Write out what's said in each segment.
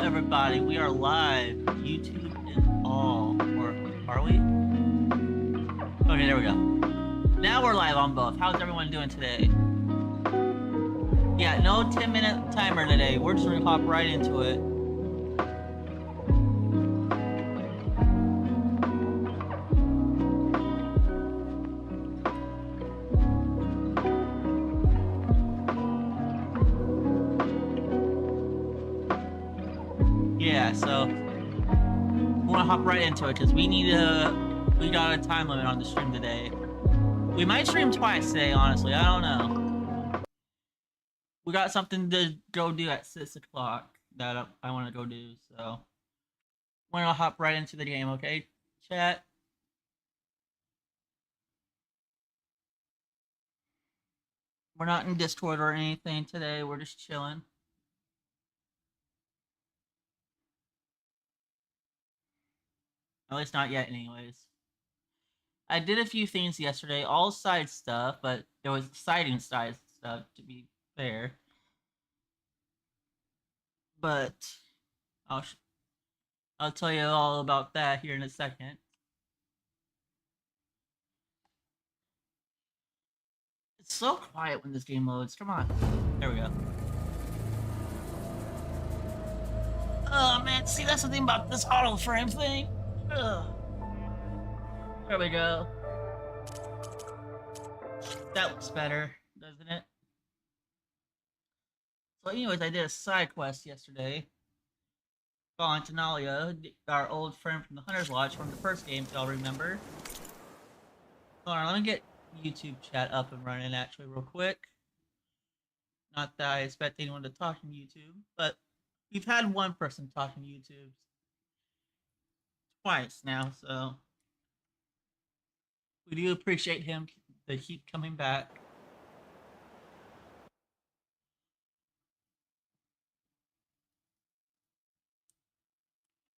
everybody. We are live, YouTube and all. Or are we? Okay, there we go. Now we're live on both. How's everyone doing today? Yeah, no 10-minute timer today. We're just gonna hop right into it. Yeah, so we're gonna hop right into it because we got a time limit on the stream today. We might stream twice today, honestly. I don't know. We got something to go do at 6 o'clock that I want to go do, so we're gonna hop right into the game, okay? Chat. We're not in Discord or anything today. We're just chilling. At least not yet, anyways. I did a few things yesterday, all side stuff, but it was exciting side stuff, to be fair. But I'll tell you all about that here in a second. It's so quiet when this game loads. Come on. There we go. Oh man, see that's the thing about this auto frame thing. Ugh. There we go. That looks better, doesn't it? So anyways, I did a side quest yesterday. Calling Tenalia, our old friend from the Hunter's Lodge from the first game, if y'all remember. Hold on, let me get YouTube chat up and running actually real quick. Not that I expect anyone to talk in YouTube, but we've had one person talk in YouTube twice now, so we do appreciate him to keep coming back.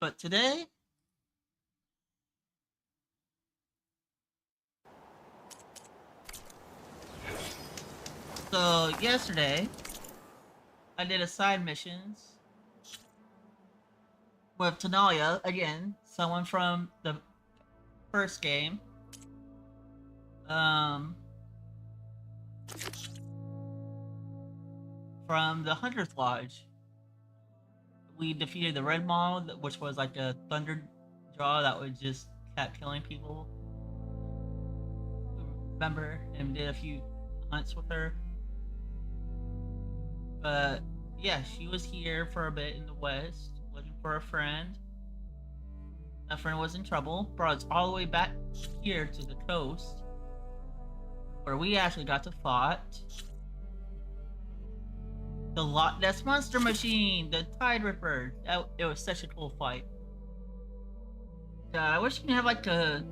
But today, so yesterday, I did a side missions with Tenalia, again, someone from the first game. From the Hunter's Lodge. We defeated the red model, which was like a thunder draw that would just kept killing people. Remember, and did a few hunts with her. But yeah, she was here for a bit in the west, looking for a friend. That friend was in trouble, brought us all the way back here to the coast, where we actually got to fight the Loch Ness Monster Machine, the Tide Ripper. It was such a cool fight. I wish you could have like a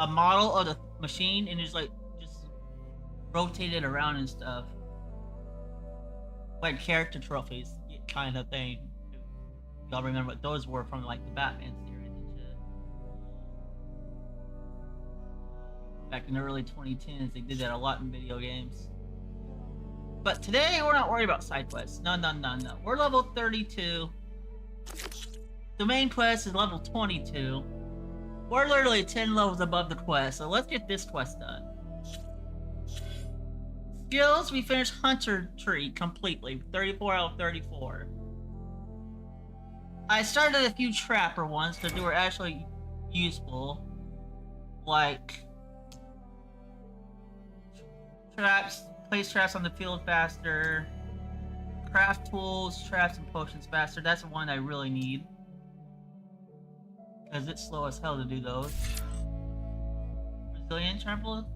model of the machine and just rotate it around and stuff, like character trophies kind of thing. Y'all remember what those were from like the Batman series and shit. Back in the early 2010s, they did that a lot in video games. But today, we're not worried about side quests. No. We're level 32. The main quest is level 22. We're literally 10 levels above the quest, so let's get this quest done. Skills, we finished Hunter Tree completely. 34 out of 34. I started a few Trapper ones because they were actually useful. Like traps, place traps on the field faster, craft tools, traps, and potions faster. That's the one I really need, because it's slow as hell to do those. Resilient trample,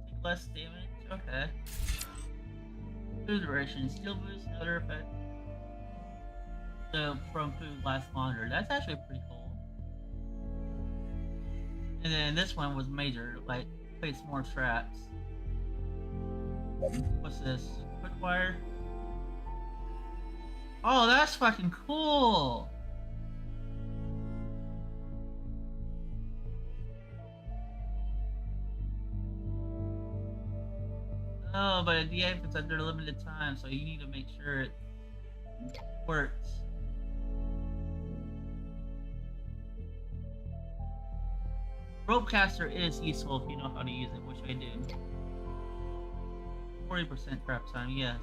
take less damage. Okay. Food duration, skill boost, other effect. So from food lasts longer. That's actually pretty cool. And then this one was major, like place more traps. What's this? Quick wire? Oh, that's fucking cool! Oh, but at the end it's under limited time, so you need to make sure it's Works. Ropecaster is useful if you know how to use it, which I do. 40% trap time, yes.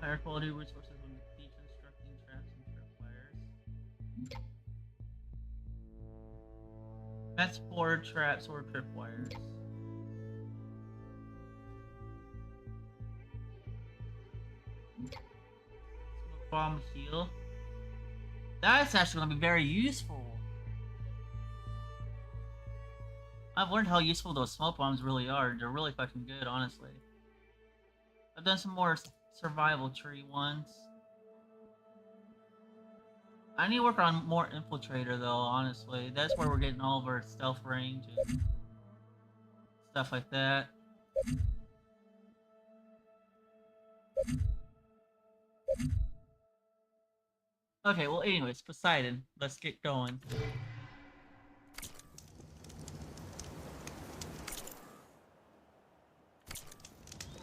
Higher quality resources when deconstructing traps and tripwires. That's 4 traps or tripwires. Bomb heal. That's actually going to be very useful. I've learned how useful those smoke bombs really are. They're really fucking good, honestly. I've done some more survival tree ones. I need to work on more infiltrator though, honestly. That's where we're getting all of our stealth range and stuff like that. Okay, well anyways, Poseidon, let's get going.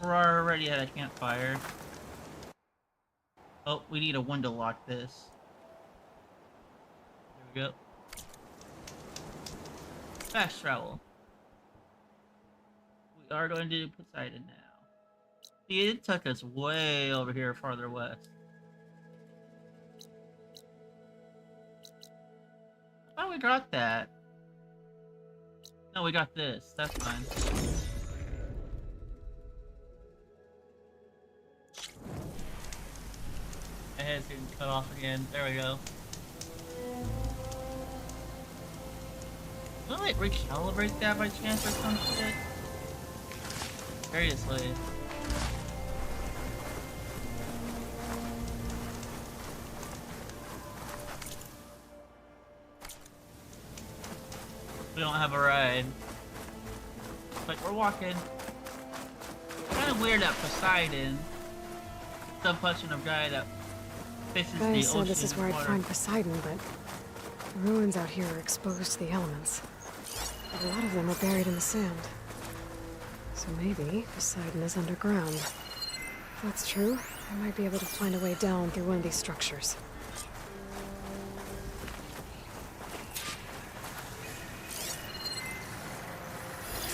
We're already at a campfire. Oh, we need a window lock this. There we go. Fast travel. We are going to do Poseidon now. See, it took us way over here farther west. Oh, we got that. No, we got this. That's fine. My head's getting cut off again. There we go. Can I like recalibrate that by chance or some shit? Seriously. We don't have a ride. But we're walking. Kind of weird that Poseidon, the function of Gaia that faces the ocean. Said this is where I'd find Poseidon, but the ruins out here are exposed to the elements. A lot of them are buried in the sand. So maybe Poseidon is underground. If that's true, I might be able to find a way down through one of these structures.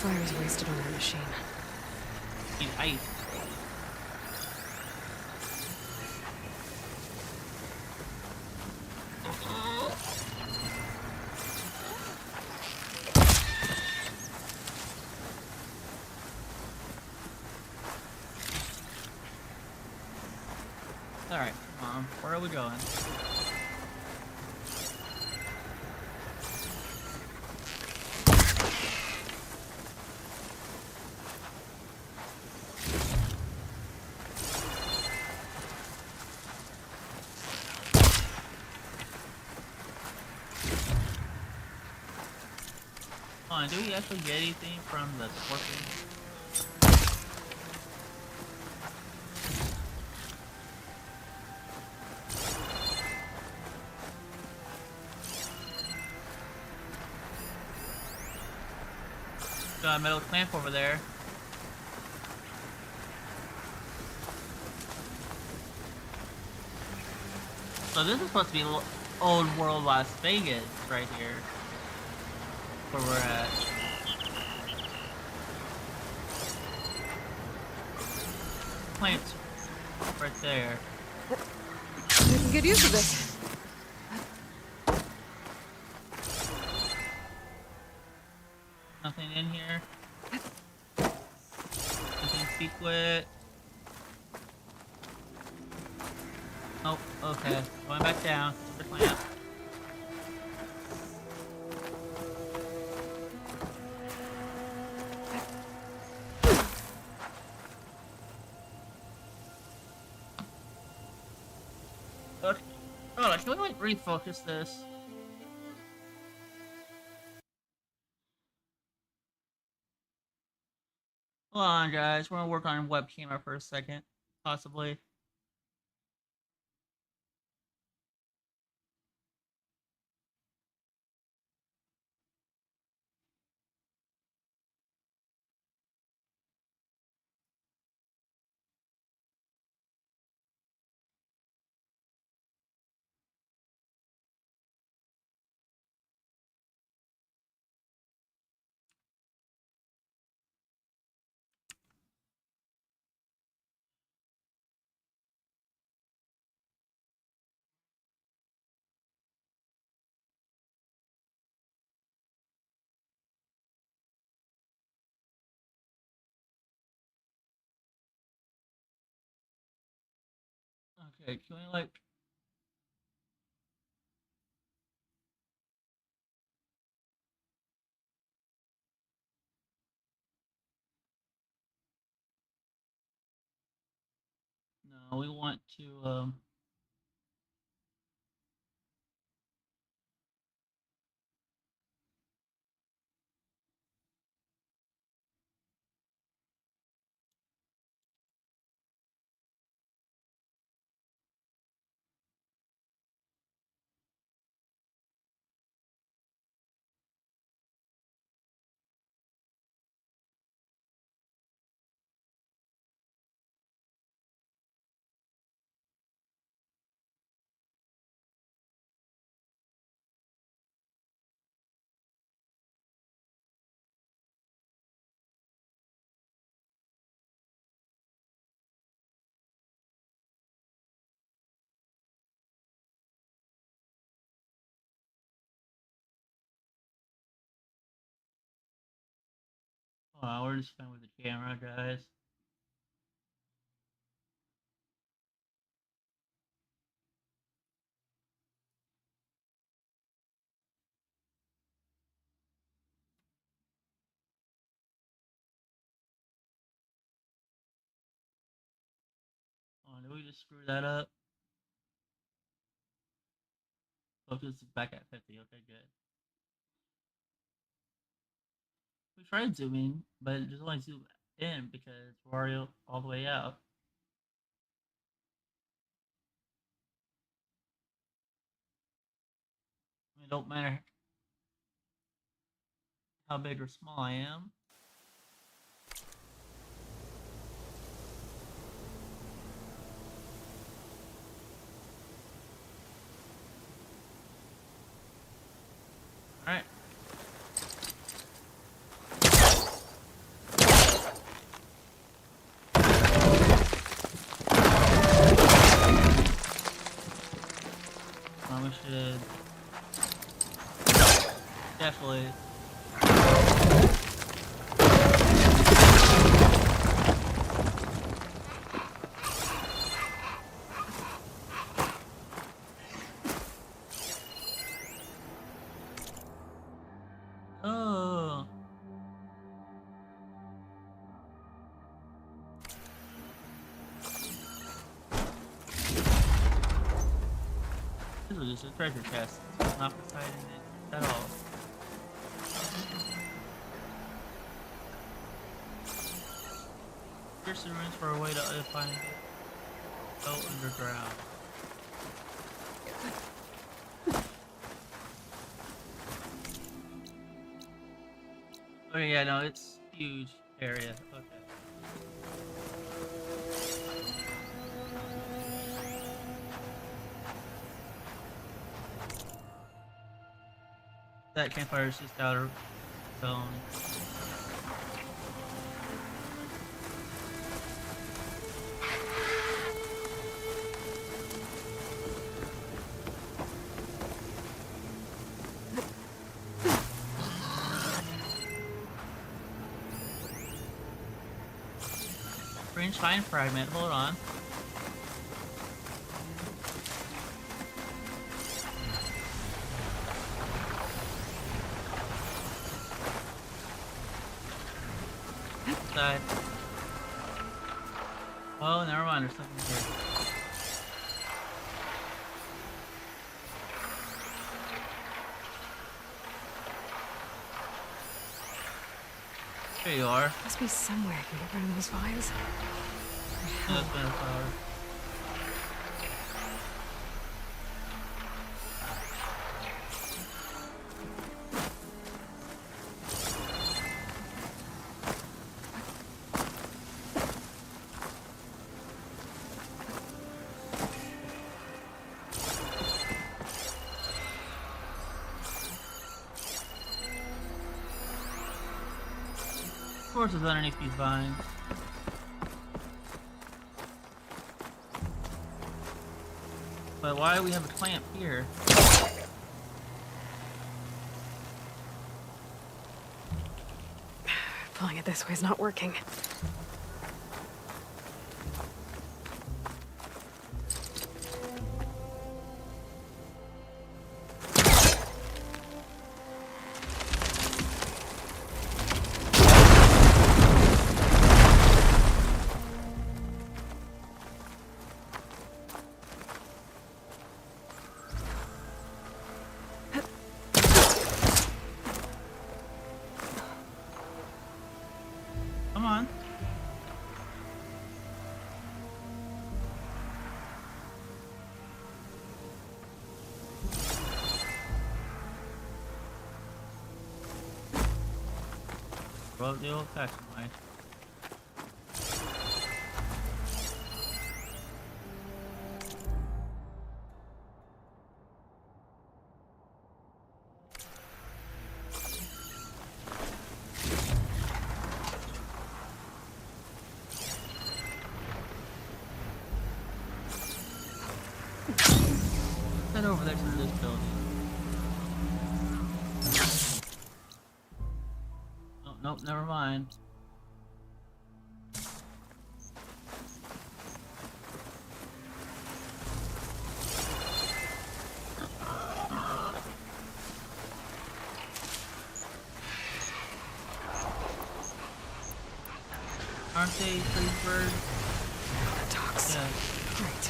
Fire's wasted on that machine. Need ice. Alright, come on. Where are we going? Hold on, do we actually get anything from the scorpion? Got a metal clamp over there. So this is supposed to be old world Las Vegas right here. Where we're at. Plants right there. We can get used to this. Nothing in here. Nothing secret. Oh, okay. Going back down. The plant. Okay. Hold on, can we like refocus this? Hold on, guys. We're gonna work on webcam for a second, possibly. Okay, can we like... No, we want to, oh, we're just fine with the camera, guys. Oh, did we just screw that up? Focus is back at 50. Okay, good. We tried zooming, but it just only zoom in because we're already all the way out. It don't matter how big or small I am. Alright. We should definitely oh this was just a treasure chest. It's not Poseidon at all. Here's the ruins for a way to find it. Go underground. Okay, yeah, no, it's huge area. Okay. That campfire is just out of zone. Fringe fine fragment, hold on. Side. Oh, never mind, there's something here. There you are. Must be somewhere I can get rid of those vines. Yeah, that's been a flower. Of course, it's underneath these vines. But why do we have a clamp here? Pulling it this way is not working. Well, the old-fashioned way. Head over there to this building. Oh, nope, never mind. Aren't they pretty birds? The dogs. Yeah. Great.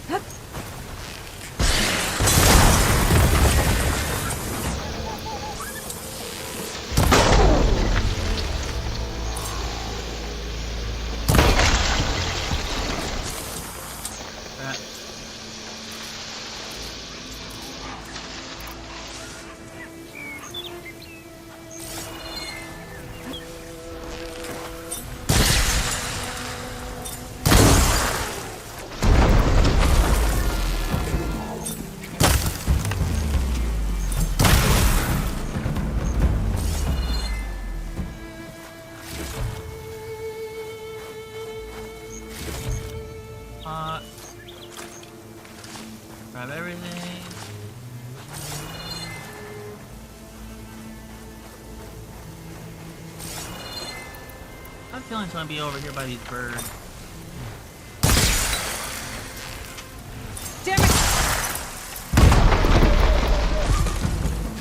That. Grab everything. I'm feeling it's gonna be over here by these birds. Damn it!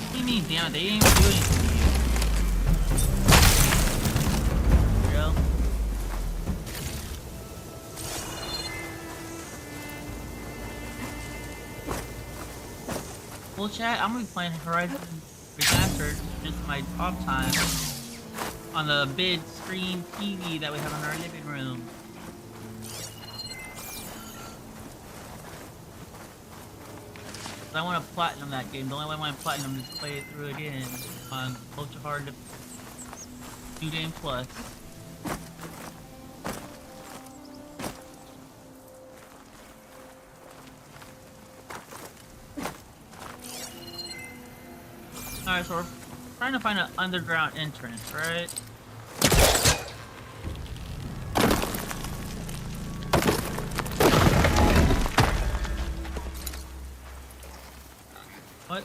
What do you mean, damn it? They didn't even do anything to you. There you go. Well, chat, I'm gonna be playing Horizon Remastered just my off time on the big screen TV that we have in our living room. I want to platinum that game. The only way I want to platinum is to play it through again on Ultra Hard New Game Plus. Alright, so we're trying to find an underground entrance, right? What?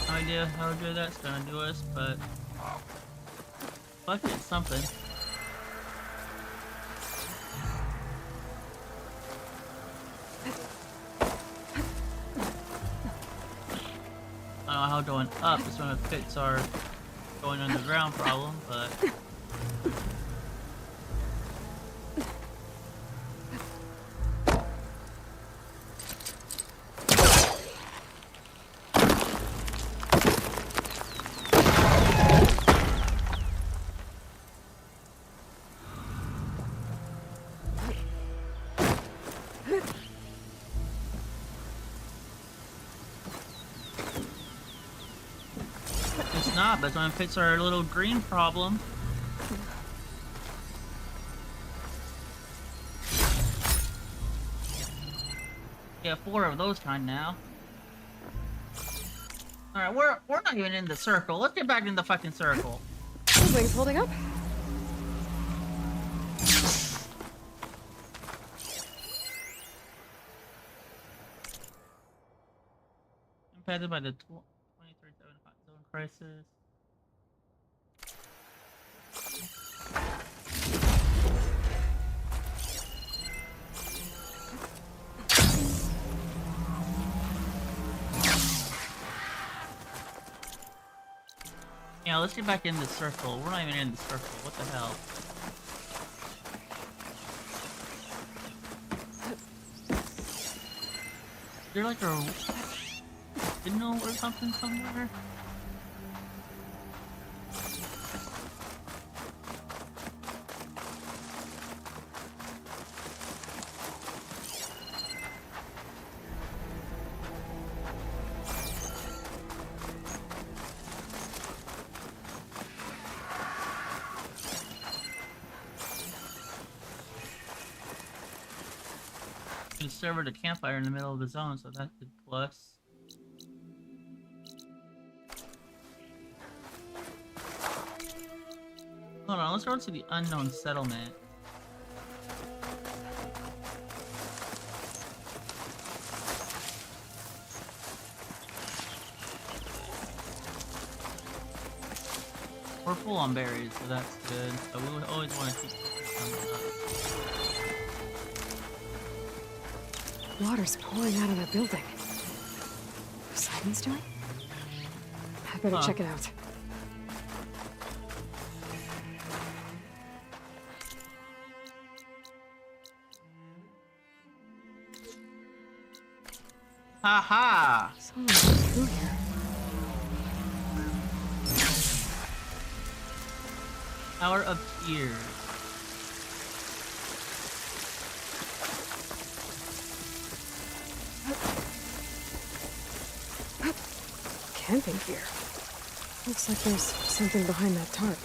No idea how good that's gonna do us, but fuck it, something. I don't know how going up is gonna fix our going underground problem, but it's not, but it's gonna fix our little green problem. Yeah, 4 of those kind now. Alright, we're not even in the circle. Let's get back in the fucking circle. Those wings holding up? Impacted by the 2375 zone crisis. Yeah, let's get back in the circle. We're not even in the circle. What the hell? there like a signal or something somewhere? Discovered a campfire in the middle of the zone, so that's a plus. Hold on, let's go to the unknown settlement. We're full on berries, so that's good. So we would always want to keep focused on that. Water's pouring out of that building. Poseidon's doing? I better check it out. Haha! Someone went through here. Hour of Tears. Camping gear. Looks like there's something behind that tarp.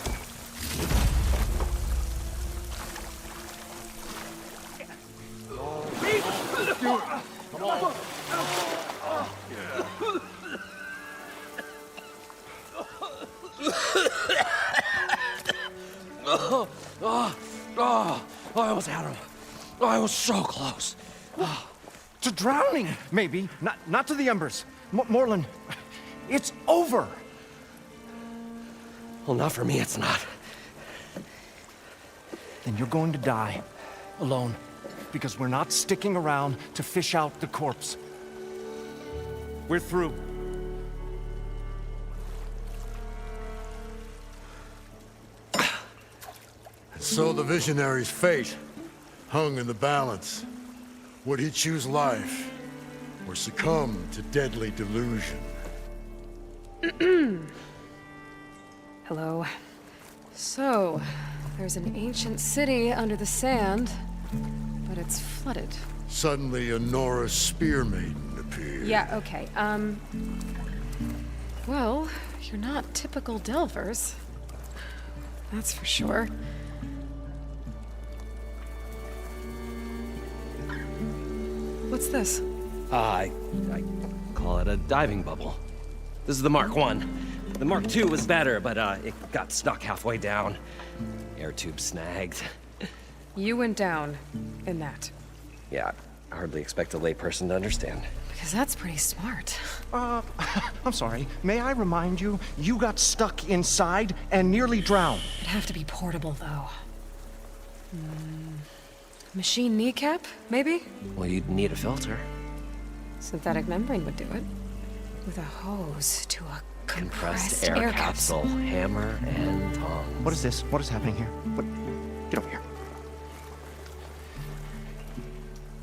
I almost had him. I was so close. To drowning, maybe. Not to the embers. Moreland, it's over. Well, not for me, it's not. Then you're going to die. Alone. Because we're not sticking around to fish out the corpse. We're through. So the visionary's fate hung in the balance. Would he choose life or succumb to deadly delusion? Hello. So, there's an ancient city under the sand, but it's flooded. Suddenly, a Norse spear maiden appeared. Yeah, okay. Well, you're not typical Delvers. That's for sure. What's this? I call it a diving bubble. This is the Mark 1. The Mark 2 was better, but it got stuck halfway down. Air tube snagged. You went down in that. Yeah, I hardly expect a layperson to understand. Because that's pretty smart. I'm sorry. May I remind you, you got stuck inside and nearly drowned. It'd have to be portable, though. Machine kneecap, maybe? Well, you'd need a filter. Synthetic membrane would do it. With a hose to a compressed Air air capsule, hammer, and tongs. What is this? What is happening here? What? Get over here.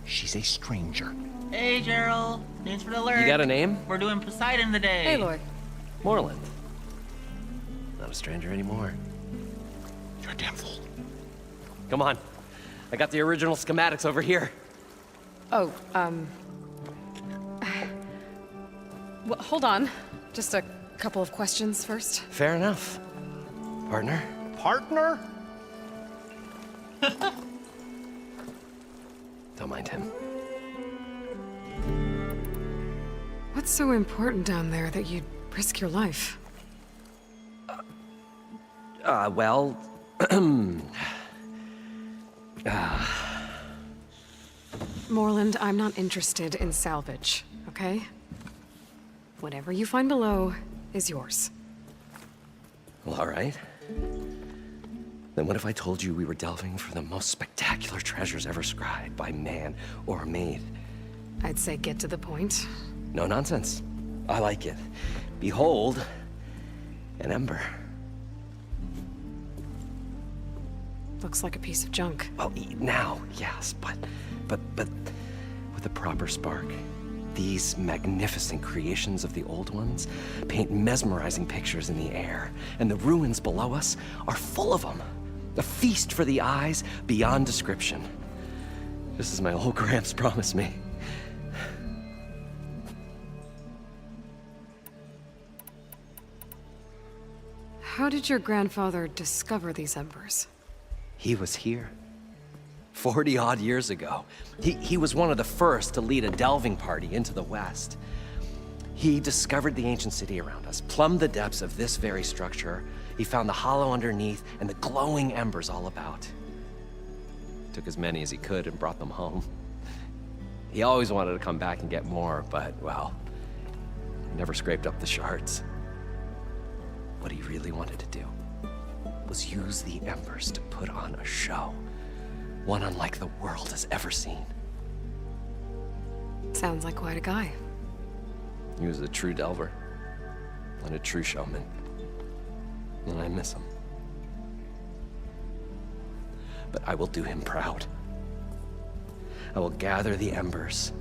She's a stranger. Hey, Gerald. Thanks for the alert. You got a name? We're doing Poseidon today. Hey, Lloyd. Moreland. Not a stranger anymore. You're a damn fool. Come on. I got the original schematics over here. Oh, well, hold on. Just a couple of questions first. Fair enough. Partner? Partner? Don't mind him. What's so important down there that you'd risk your life? Well... Moreland, I'm not interested in salvage, okay? Whatever you find below is yours. Well, all right. Then what if I told you we were delving for the most spectacular treasures ever scribed by man or maid? I'd say get to the point. No nonsense. I like it. Behold, an ember. Looks like a piece of junk. Well, now, yes, but with a proper spark. These magnificent creations of the old ones paint mesmerizing pictures in the air, and the ruins below us are full of them. A feast for the eyes beyond description. Just as my old Gramps promised me. How did your grandfather discover these embers? He was here 40-odd years ago. He was one of the first to lead a delving party into the West. He discovered the ancient city around us, plumbed the depths of this very structure. He found the hollow underneath and the glowing embers all about. Took as many as he could and brought them home. He always wanted to come back and get more, but, well, never scraped up the shards. What he really wanted to do was use the embers to put on a show. One unlike the world has ever seen. Sounds like quite a guy. He was a true delver and a true showman. And I miss him. But I will do him proud. I will gather the embers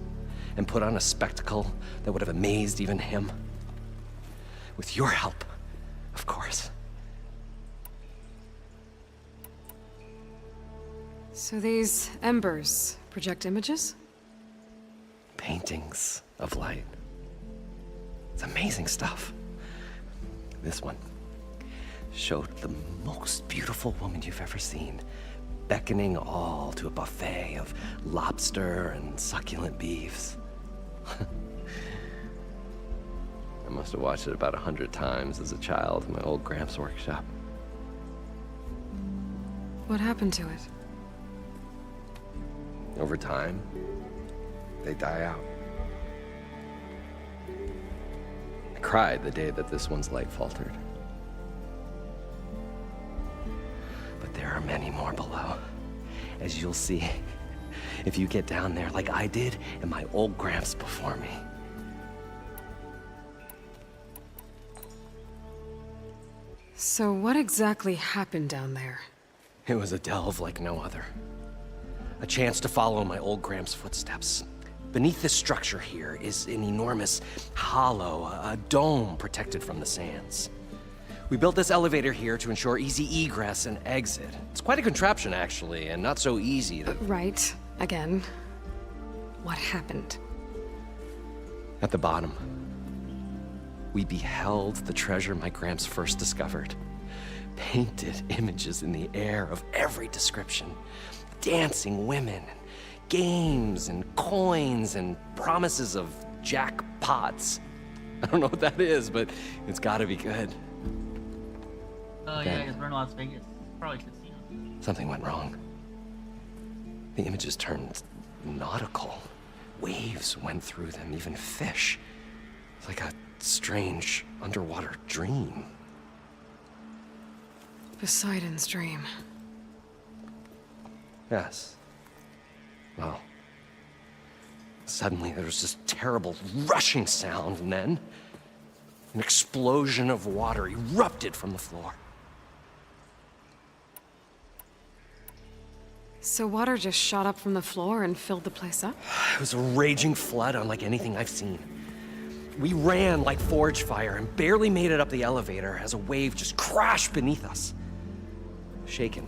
and put on a spectacle that would have amazed even him. With your help, of course. So these embers project images? Paintings of light. It's amazing stuff. This one showed the most beautiful woman you've ever seen, beckoning all to a buffet of lobster and succulent beefs. I must have watched it about 100 times as a child in my old Gramps' workshop. What happened to it? Over time, they die out. I cried the day that this one's light faltered. But there are many more below, as you'll see if you get down there like I did and my old Gramps before me. So what exactly happened down there? It was a delve like no other. A chance to follow my old Gramps' footsteps. Beneath this structure here is an enormous hollow, a dome protected from the sands. We built this elevator here to ensure easy egress and exit. It's quite a contraption, actually, and not so easy to... Right. Again. What happened? At the bottom, we beheld the treasure my Gramps first discovered. Painted images in the air of every description. Dancing women, games and coins and promises of jackpots. I don't know what that is, but it's gotta be good. Oh yeah, because we're in Las Vegas. Probably casino. Something went wrong. The images turned nautical. Waves went through them, even fish. It's like a strange underwater dream. Poseidon's dream. Yes. Well, suddenly there was this terrible rushing sound, and then an explosion of water erupted from the floor. So water just shot up from the floor and filled the place up? It was a raging flood unlike anything I've seen. We ran like forge fire and barely made it up the elevator as a wave just crashed beneath us. Shaken,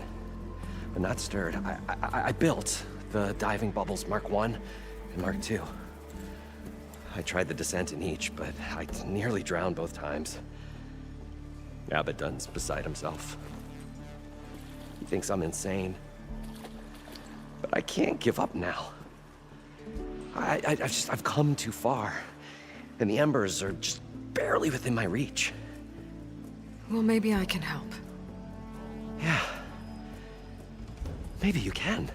but not stirred, I built the diving bubbles Mark I and Mark II. I tried the descent in each, but I nearly drowned both times. Abaddon's beside himself. He thinks I'm insane. But I can't give up now. I've come too far. And the embers are just barely within my reach. Well, maybe I can help. Yeah. Maybe you can.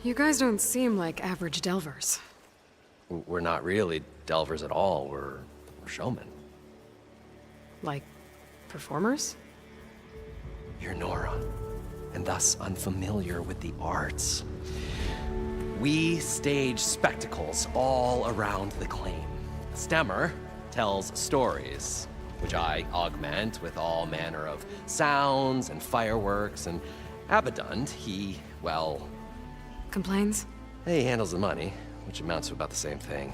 You guys don't seem like average delvers. We're not really delvers at all. We're showmen. Like, performers? You're Nora, and thus unfamiliar with the arts. We stage spectacles all around the claim. Stemmer tells stories, which I augment with all manner of sounds and fireworks, and Abaddon, he, well, Complains? He handles the money, which amounts to about the same thing.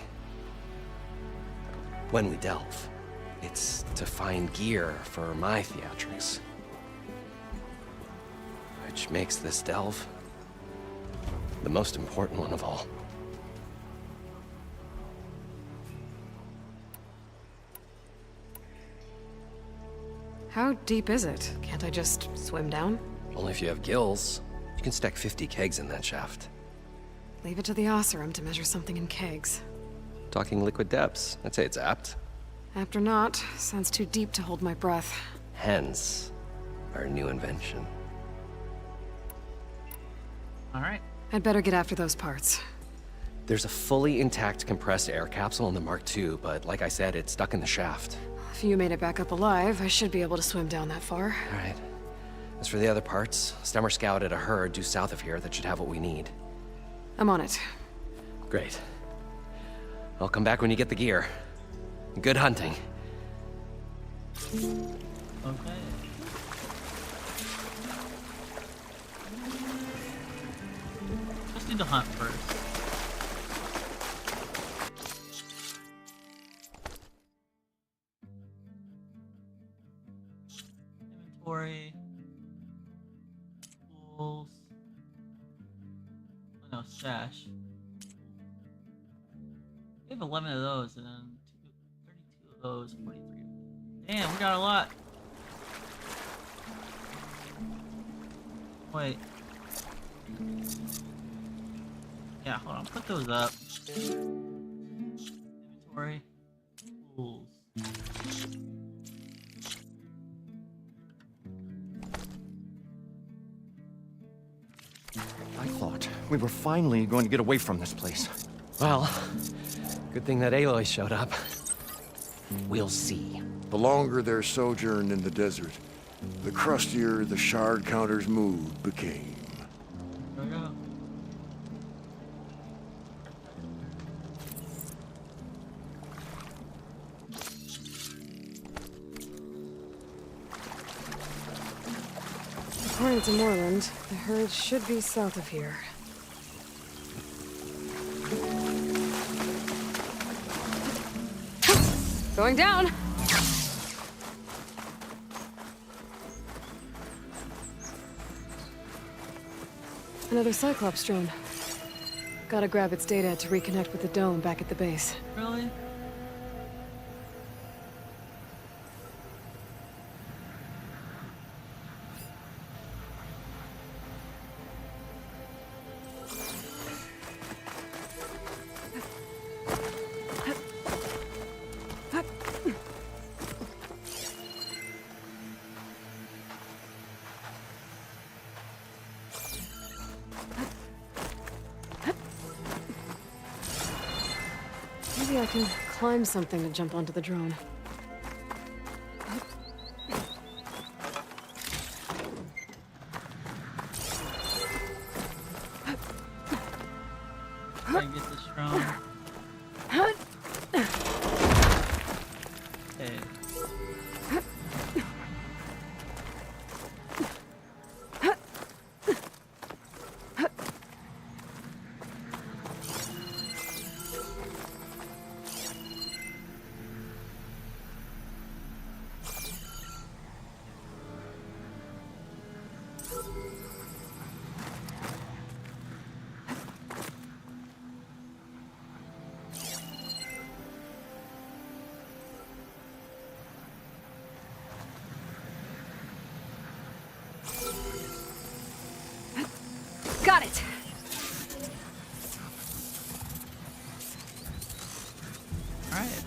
When we delve, it's to find gear for my theatrics. Which makes this delve the most important one of all. How deep is it? Can't I just swim down? Only if you have gills. You can stack 50 kegs in that shaft. Leave it to the Oseram to measure something in kegs. Talking liquid depths, I'd say it's apt. Apt or not, sounds too deep to hold my breath. Hence, our new invention. Alright. I'd better get after those parts. There's a fully intact compressed air capsule in the Mark II, but like I said, it's stuck in the shaft. If you made it back up alive, I should be able to swim down that far. All right. As for the other parts, Stemmer scouted a herd due south of here that should have what we need. I'm on it. Great. I'll come back when you get the gear. Good hunting. Okay. Let's do the hunt first. Inventory. Tools. Oh no, stash. We have 11 of those and then 32 of those, 43 of them. Damn, we got a lot. Wait. Yeah, hold on. Put those up. Inventory. Tools. I thought we were finally going to get away from this place. Well, good thing that Aloy showed up. We'll see. The longer their sojourn in the desert, the crustier the shard counter's mood became. There we go. According to Moreland, the herd should be south of here. Going down! Another Cyclops drone. Gotta grab its data to reconnect with the dome back at the base. Really? Maybe I can climb something to jump onto the drone. Try and get this drone. Okay. Got it! Alright.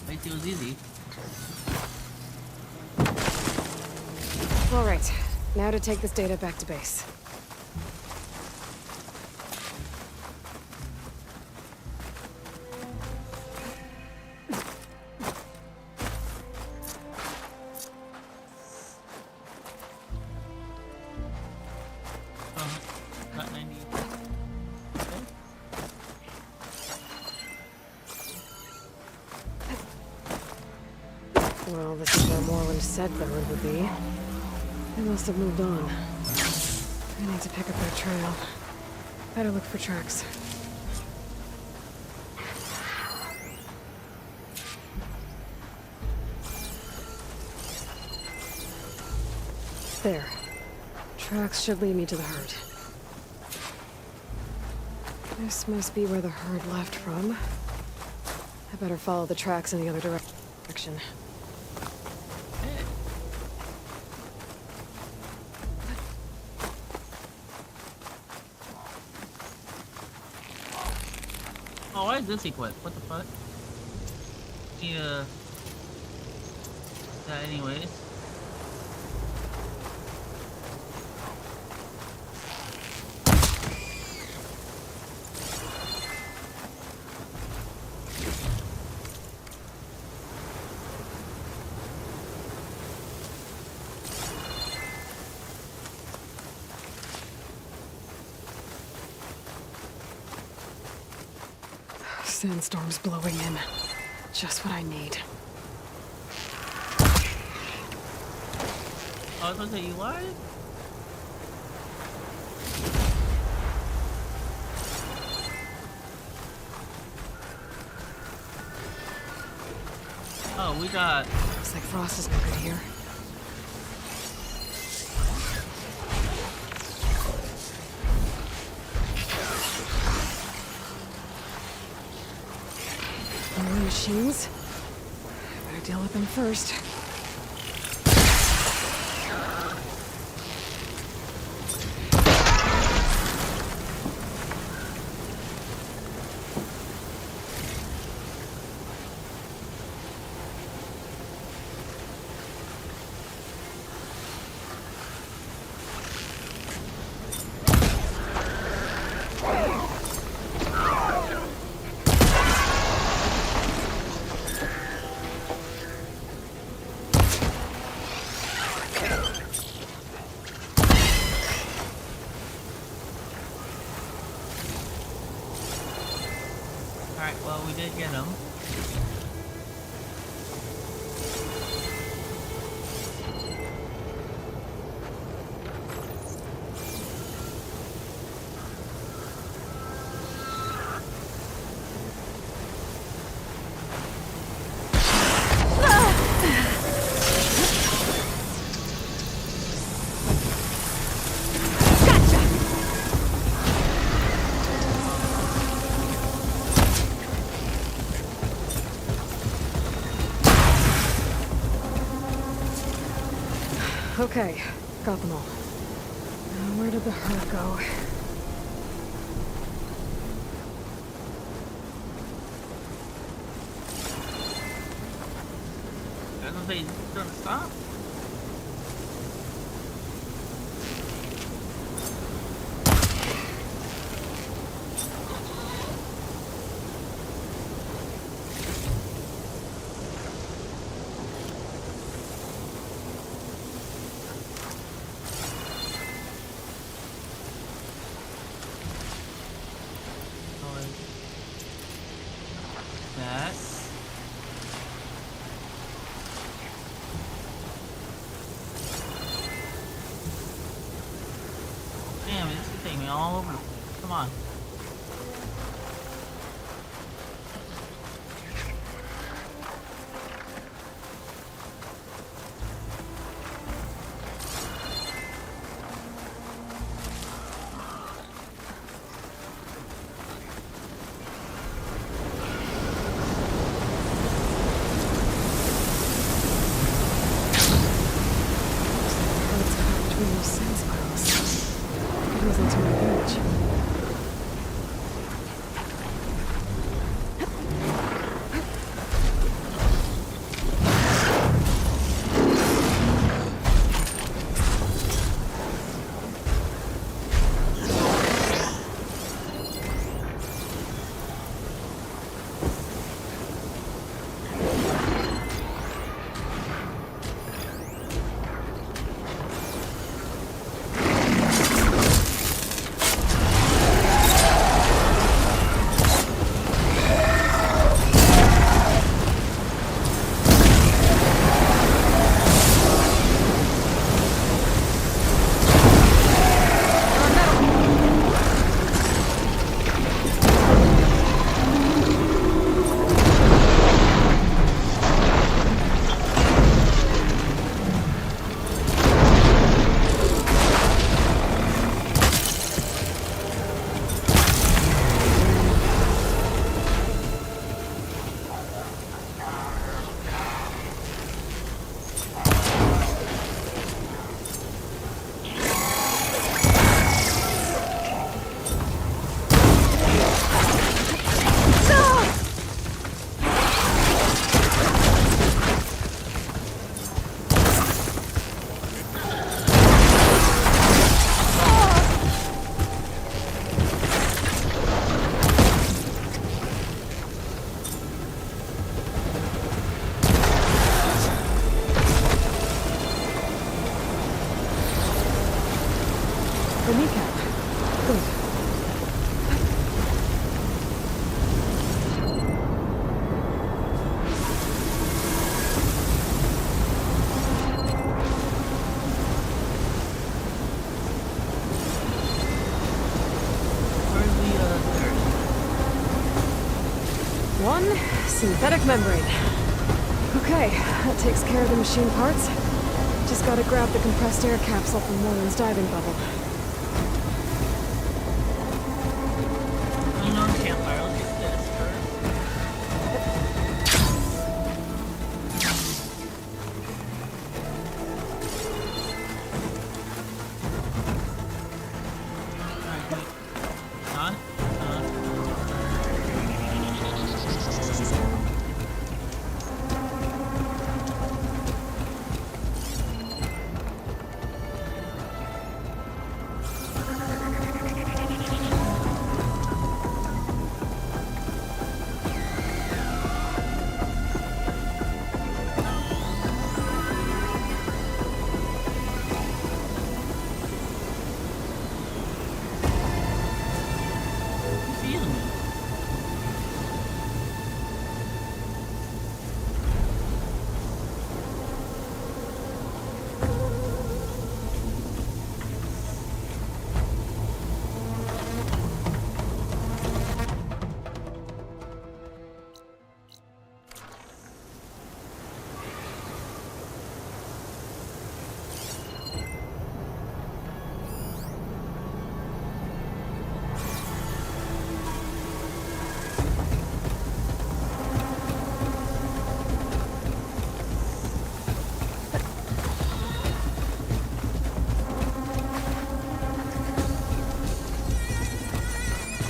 Wait till it was easy. Alright, now to take this data back to base. Got 90. Well, this is where Moreland said the herd would be. They must have moved on. I need to pick up that trail. Better look for tracks. There. Tracks should lead me to the herd. This must be where the herd left from. I better follow the tracks in the other direction. Oh, why is this equipped? What the fuck? Yeah. That anyways. Sandstorm's blowing in. Just what I need. Oh, I was gonna say, you lied? Oh, we got... Looks like Frost is no good here. More machines. Better deal with them first. Alright, well, we did get him. Okay, got them all. Now, where did the herd go? I was gonna say, he's gonna stop. That. Damn, this is taking me all over the place. Come on. Herd's caught between those sand spirals. It goes into my village. Synthetic membrane. Okay, that takes care of the machine parts. Just gotta grab the compressed air capsule from Moreland's diving bubble. Unknown campfire. Let's get this first. Alright, wait. On? Feeling it.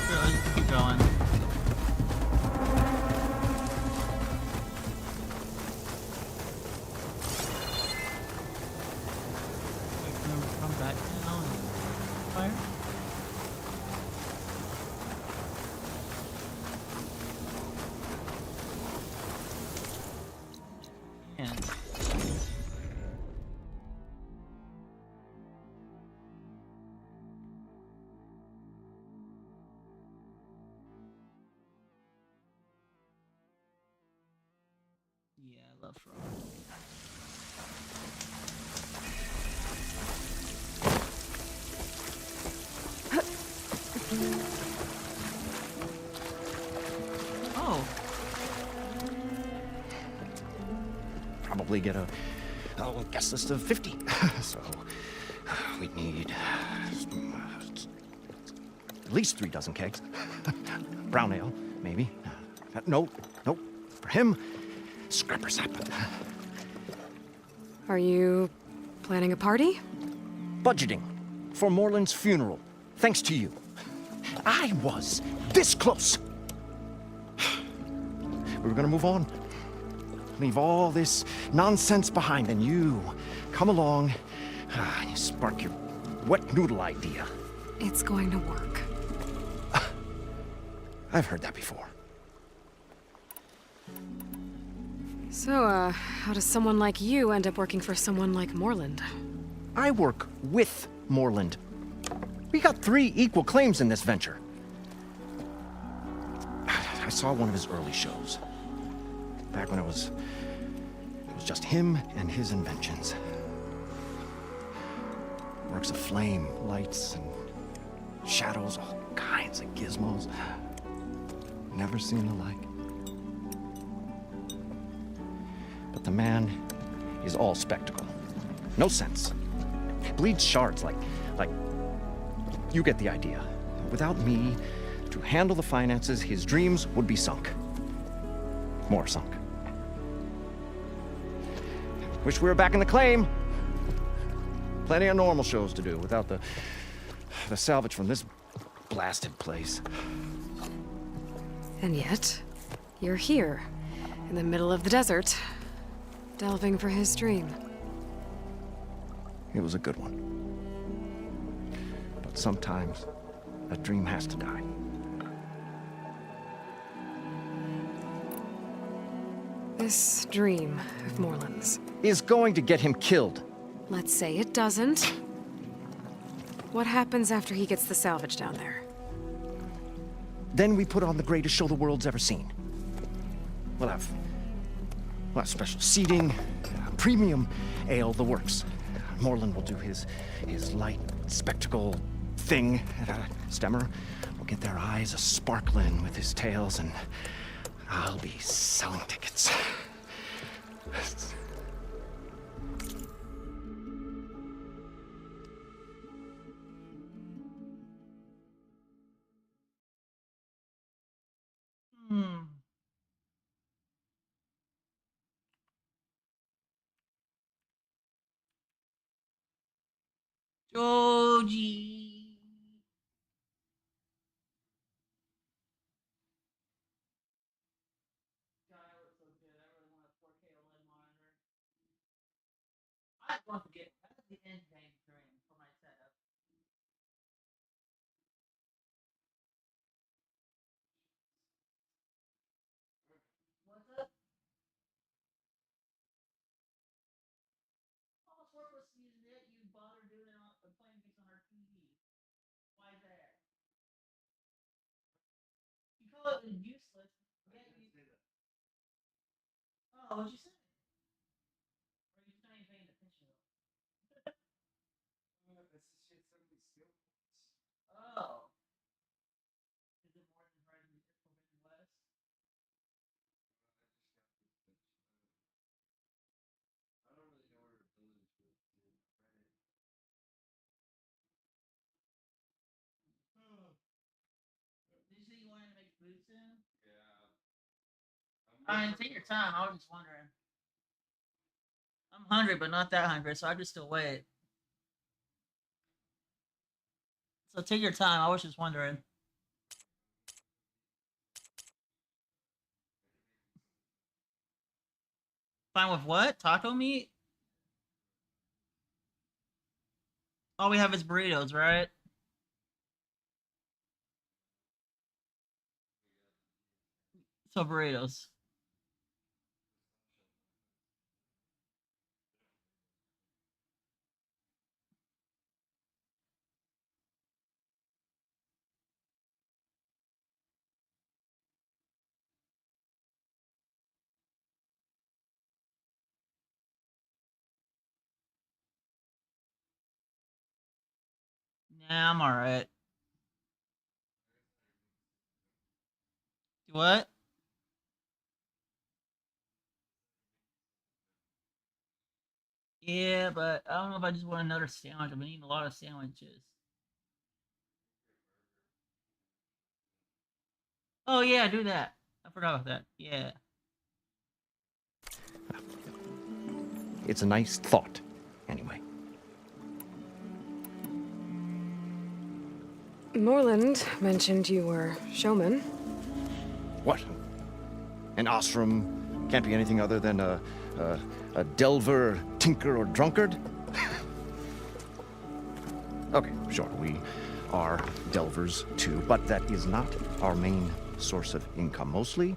Really, keep going. Wait for them to come back now and fire. And yeah, I love Frog. Oh, Probably get a guest list of 50. So we'd need at least 3 dozen kegs. Brown ale, maybe. No. For him, scrapper sap. Are you planning a party? Budgeting for Moreland's funeral, thanks to you. I was this close. We were gonna move on. Leave all this nonsense behind, and you come along, you spark your wet noodle idea. It's going to work. I've heard that before. So, how does someone like you end up working for someone like Moreland? I work with Moreland. We got 3 equal claims in this venture. I saw one of his early shows. Back when it was just him and his inventions. Works of flame, lights, and shadows, all kinds of gizmos. Never seen the like. But the man is all spectacle. No sense. Bleeds shards like you get the idea. Without me to handle the finances, his dreams would be sunk. More sunk. Wish we were back in the claim. Plenty of normal shows to do without the salvage from this blasted place. And yet, you're here, in the middle of the desert, delving for his dream. It was a good one. But sometimes, a dream has to die. This dream of Moreland's. Is going to get him killed. Let's say it doesn't. What happens after he gets the salvage down there? Then we put on the greatest show the world's ever seen. We'll have special seating, premium ale, the works. Moreland will do his light spectacle thing. Stemmer will get their eyes a-sparkling with his tales, and I'll be selling tickets. Hmm. Joji. God, it looks so good. I really want a 4K OLED monitor. I want to get that's the end game dream for my setup. What's up? How much work was using it? You bother doing it on playing games on our TV? Why is that? You call it useless. Yeah, you. Oh, what'd you say? Or you not even paying attention? Oh. Is it more than driving the Forbidden West? Did you say you wanted to make food soon? I mean, take your time. I was just wondering. I'm hungry, but not that hungry, so I just still wait. So take your time. I was just wondering. Fine with what? Taco meat? All we have is burritos, right? So burritos. Nah, I'm alright. What? Yeah, but I don't know if I just want another sandwich. I've been eating a lot of sandwiches. Oh yeah, do that. I forgot about that. Yeah. It's a nice thought, anyway. Morland mentioned you were showman. What? An Osram can't be anything other than a delver, tinker, or drunkard? Okay, sure, we are delvers too, but that is not our main source of income. Mostly,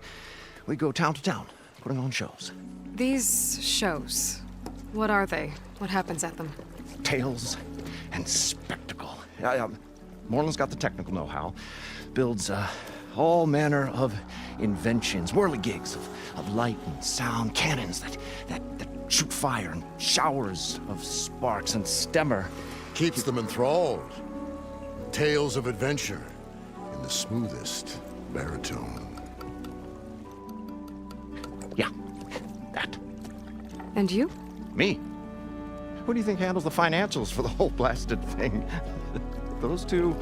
we go town to town, putting on shows. These shows, what are they? What happens at them? Tales and spectacle. Moreland's got the technical know-how, builds all manner of inventions, whirligigs of light and sound, cannons that shoot fire and showers of sparks, and Stemmer Keeps them enthralled. Tales of adventure in the smoothest baritone. Yeah, that. And you? Me? Who do you think handles the financials for the whole blasted thing? Those two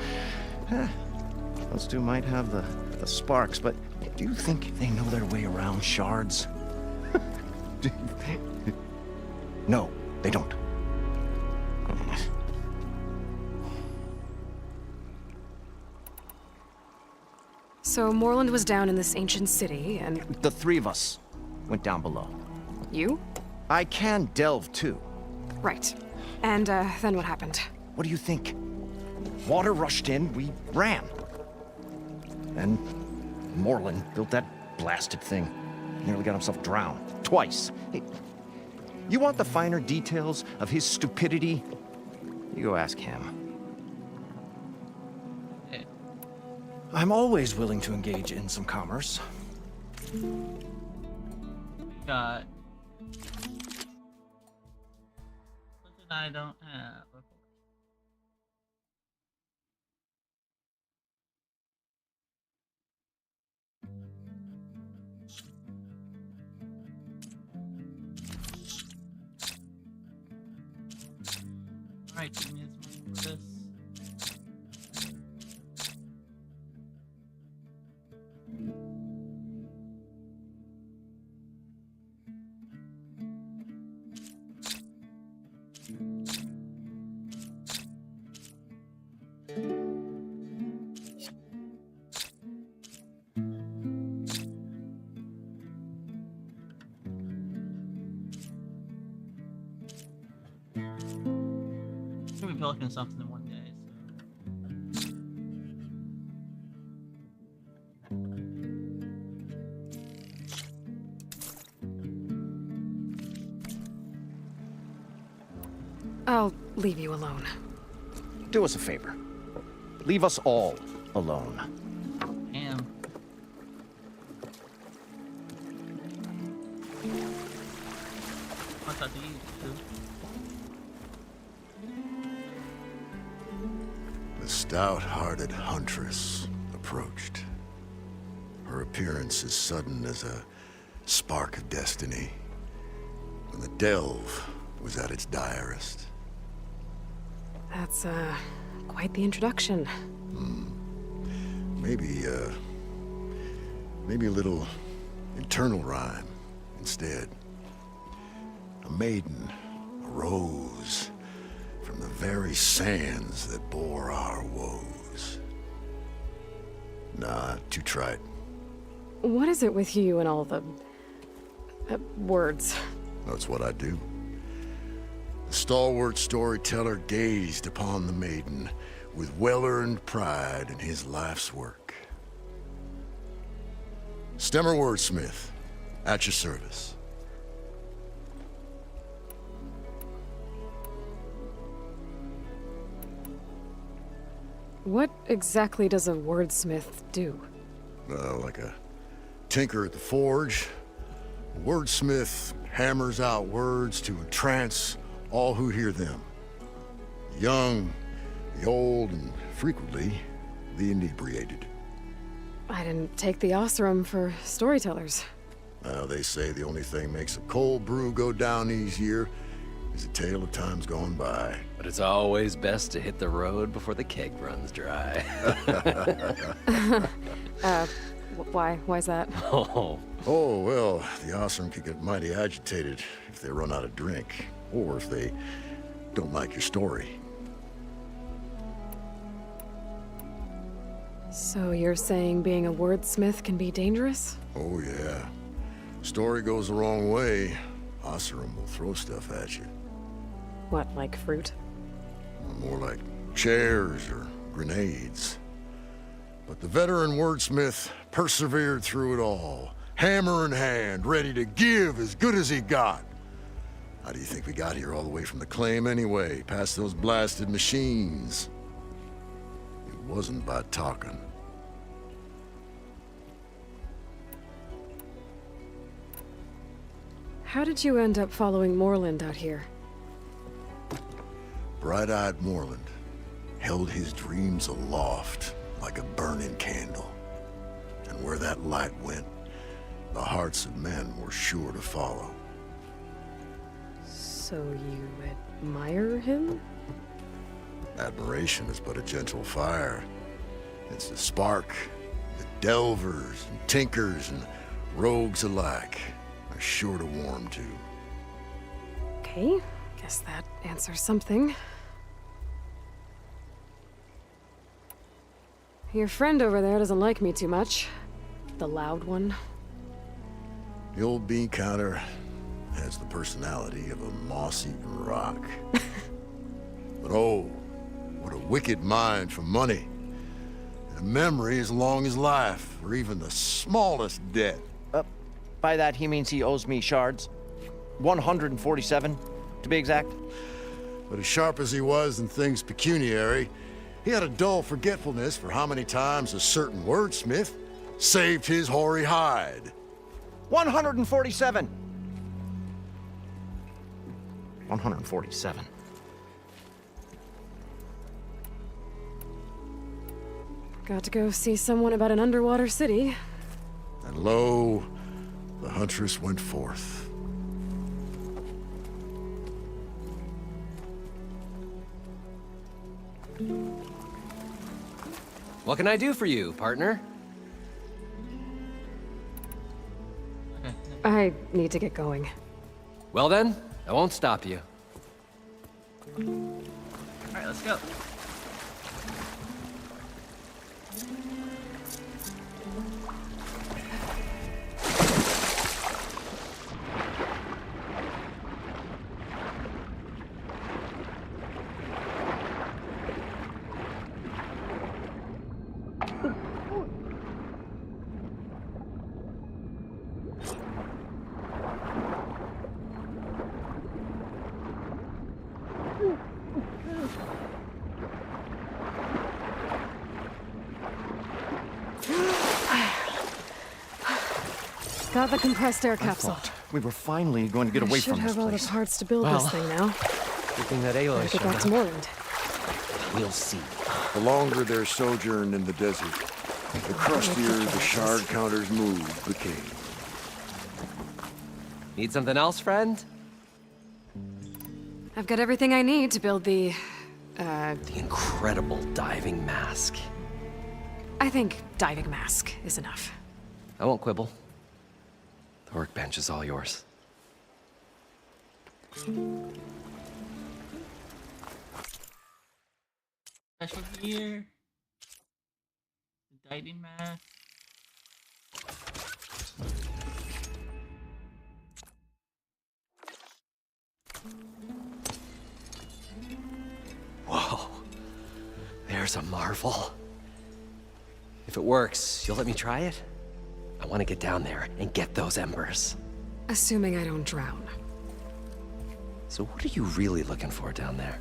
might have the sparks, but do you think they know their way around shards? No, they don't. So Morland was down in this ancient city, and The three of us went down below. you? I can delve too. Right. And then what happened? What do you think? Water rushed in, we ran. Then Moreland built that blasted thing. Nearly got himself drowned. Twice. Hey, you want the finer details of his stupidity? You go ask him. I'm always willing to engage in some commerce. Got something I don't have. Of course. Alright, 2 minutes for this. Gonna be building something in one day, so. I'll leave you alone. Do us a favor. Leave us all alone. Damn. What's that to you, too? The stout-hearted huntress approached. Her appearance as sudden as a spark of destiny, when the delve was at its direst. That's, quite the introduction. Maybe a little internal rhyme instead. A maiden arose from the very sands that bore our woes. Nah, too trite. What is it with you and all the... words? That's what I do. The stalwart storyteller gazed upon the maiden with well-earned pride in his life's work. Stemmer wordsmith, at your service. What exactly does a wordsmith do? Like a tinker at the forge, a wordsmith hammers out words to entrance all who hear them. The young, the old, and frequently the inebriated. I didn't take the Osram for storytellers. They say the only thing makes a cold brew go down easier is a tale of times gone by. But it's always best to hit the road before the keg runs dry. Why's that? Oh, Oh, well, the Osram could get mighty agitated if they run out of drink, or if they don't like your story. So you're saying being a wordsmith can be dangerous? Oh, yeah. Story goes the wrong way, Osram will throw stuff at you. What, like fruit? More like chairs or grenades. But the veteran wordsmith persevered through it all, hammer in hand, ready to give as good as he got. How do you think we got here all the way from the claim anyway, past those blasted machines? It wasn't by talking. How did you end up following Moreland out here? Bright-eyed Moreland held his dreams aloft like a burning candle. And where that light went, the hearts of men were sure to follow. So you admire him? Admiration is but a gentle fire. It's the spark that delvers and tinkers and rogues alike are sure to warm to. Okay, guess that answers something. Your friend over there doesn't like me too much. The loud one. The old bean counter has the personality of a moss-eaten rock. But oh, what a wicked mind for money. And a memory as long as life, or even the smallest debt. By that, he means he owes me shards. 147, to be exact. But as sharp as he was in things pecuniary, he had a dull forgetfulness for how many times a certain wordsmith saved his hoary hide. 147. 147. Got to go see someone about an underwater city. And lo, the huntress went forth. What can I do for you, partner? Okay. I need to get going. Well then, I won't stop you. Alright, let's go. Got the compressed air I capsule. thought we were finally going to get I away should from this have all the place. parts to build Well, this thing now. Good thing that Aloy Gotta get showed back up. to Moreland. We'll see. The longer their sojourn in the desert, the crustier the shard counters move became. Need something else, friend? I've got everything I need to build the... The incredible diving mask. I think diving mask is enough. I won't quibble. The workbench is all yours. Special gear. The diving mask. Whoa. There's a marvel. If it works, you'll let me try it? I want to get down there and get those embers. Assuming I don't drown. So what are you really looking for down there?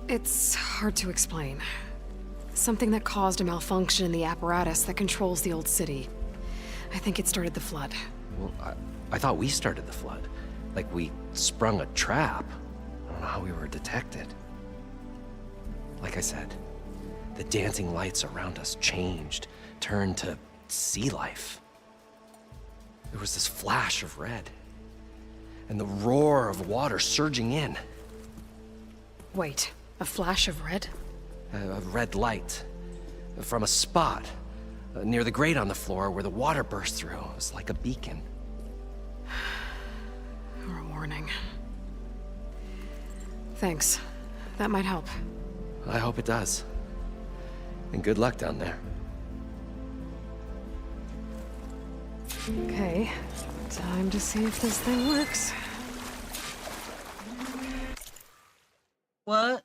It's hard to explain. Something that caused a malfunction in the apparatus that controls the old city. I think it started the flood. Well, I thought we started the flood. Like we sprung a trap. I don't know how we were detected. Like I said, the dancing lights around us changed, turned to sea life. There was this flash of red, and the roar of water surging in. Wait, a flash of red? A red light from a spot near the grate on the floor where the water burst through. It was like a beacon. Or a warning. Thanks. That might help. I hope it does. And good luck down there. Okay, time to see if this thing works. What?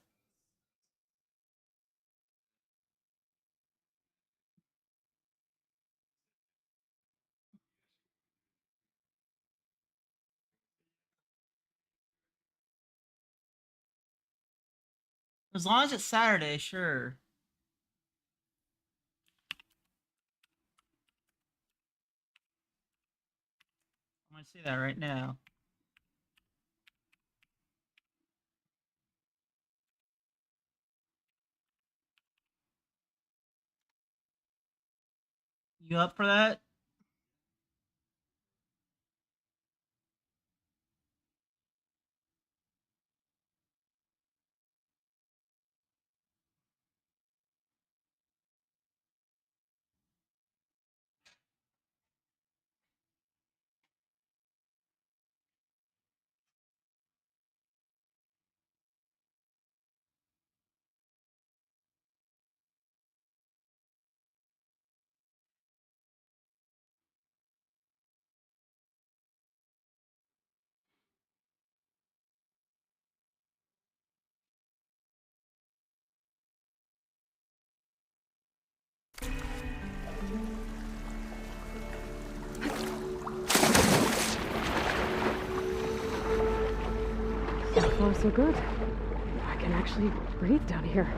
As long as it's Saturday, sure. I'm gonna see that right now. You up for that? So far, so good. I can actually breathe down here.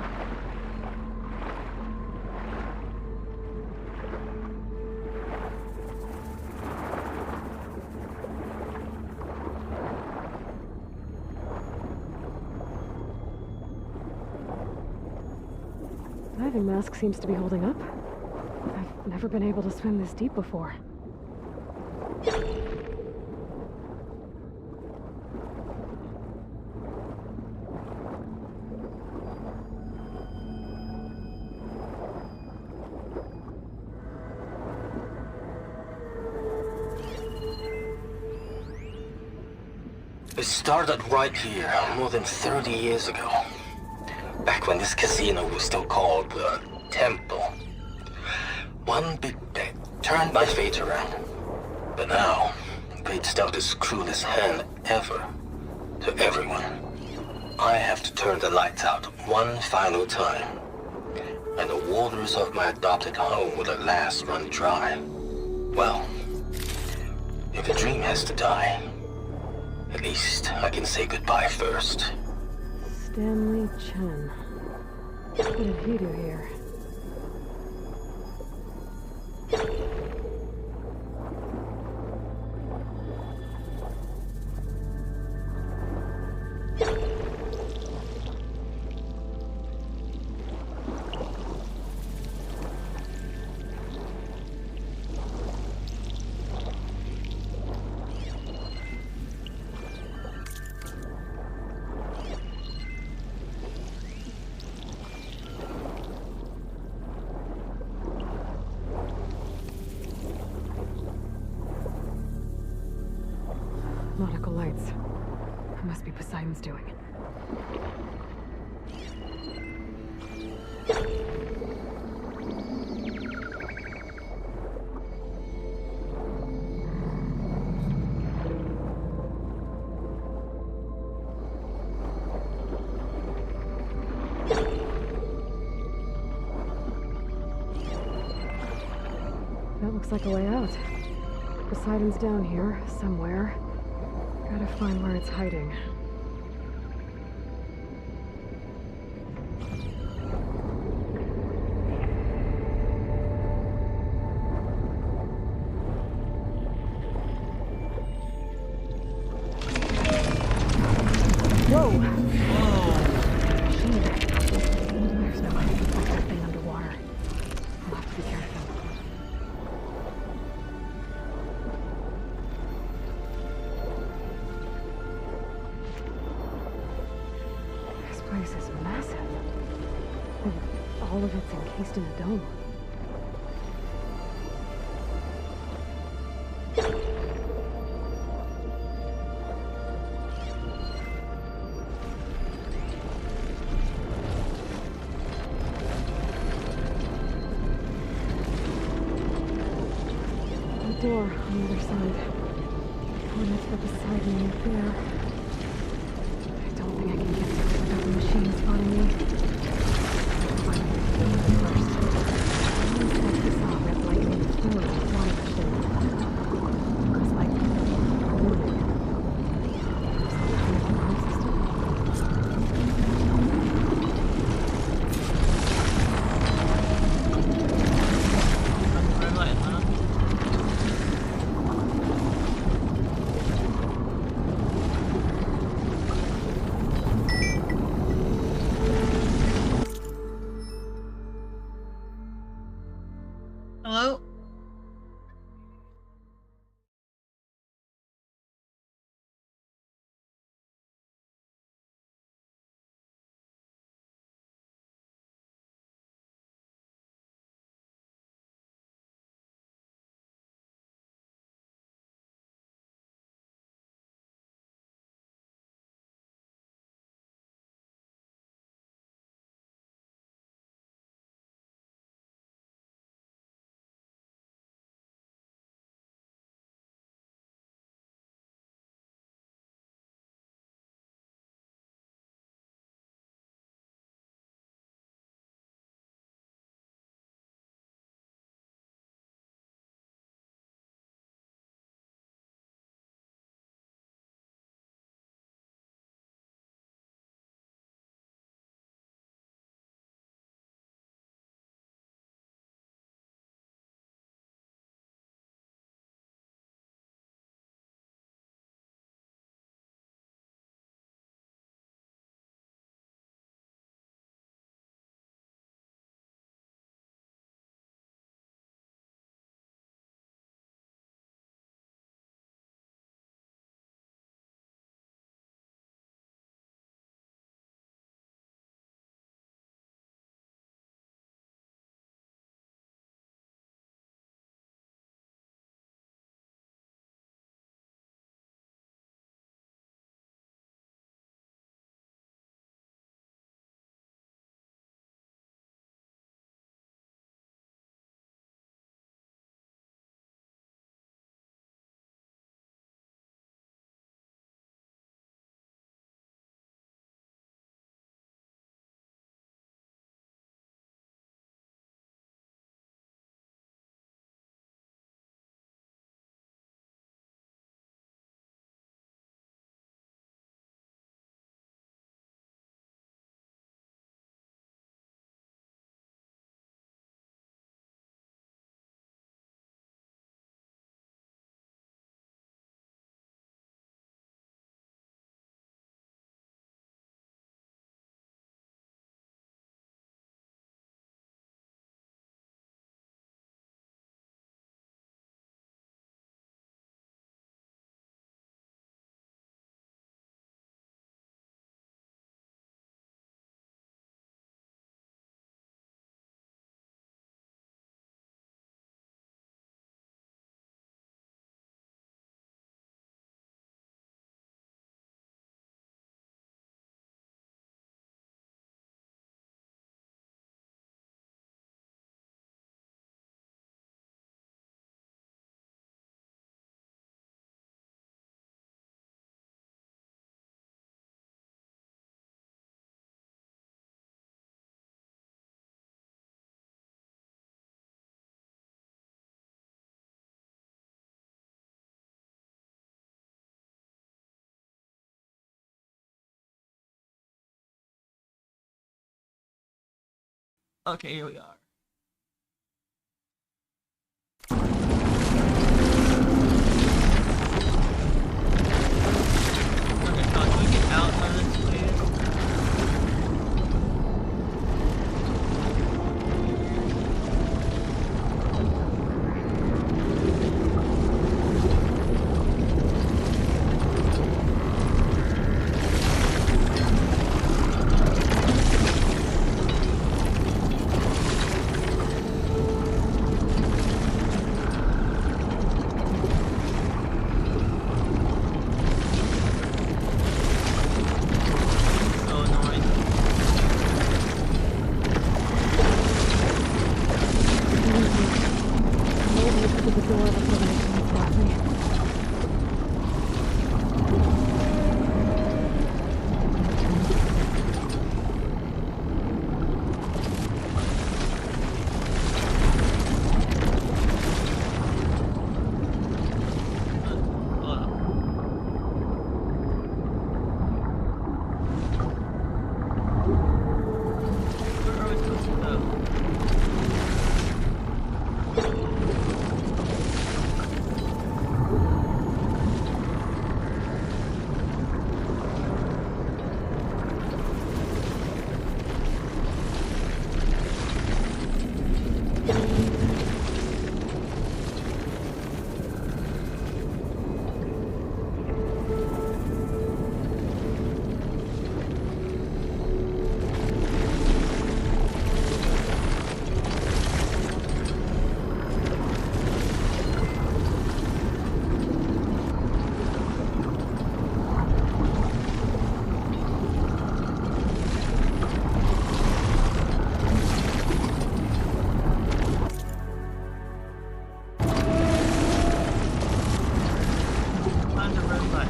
Diving mask seems to be holding up. I've never been able to swim this deep before. It started right here, more than 30 years ago. Back when this casino was still called the Temple. One big bet turned my fate around. But now, fate's dealt its cruelest hand ever to everyone. I have to turn the lights out one final time. And the waters of my adopted home will at last run dry. Well, if a dream has to die, at least I can say goodbye first. Stanley Chen. What did he do here? Nautical lights. It must be Poseidon's doing. That looks like a way out. Poseidon's down here, somewhere. Gotta find where it's hiding. Whoa! There's no way to protect that thing underwater. I'll have to be careful. This place is massive. And all of it's encased in a dome. Door on the other side. Oh, that's for Poseidon right there. I don't think I can get to it without the machine spotting me. First, let's set this off at lightning storm water thing. It's like aluminum. Some kind of alarm system. Red light, huh? Okay, here we are. Okay, can we get out of this, please? So annoying. Maybe to the door before the machine stops me. Hold up. Where are we supposed to go? Find the red light.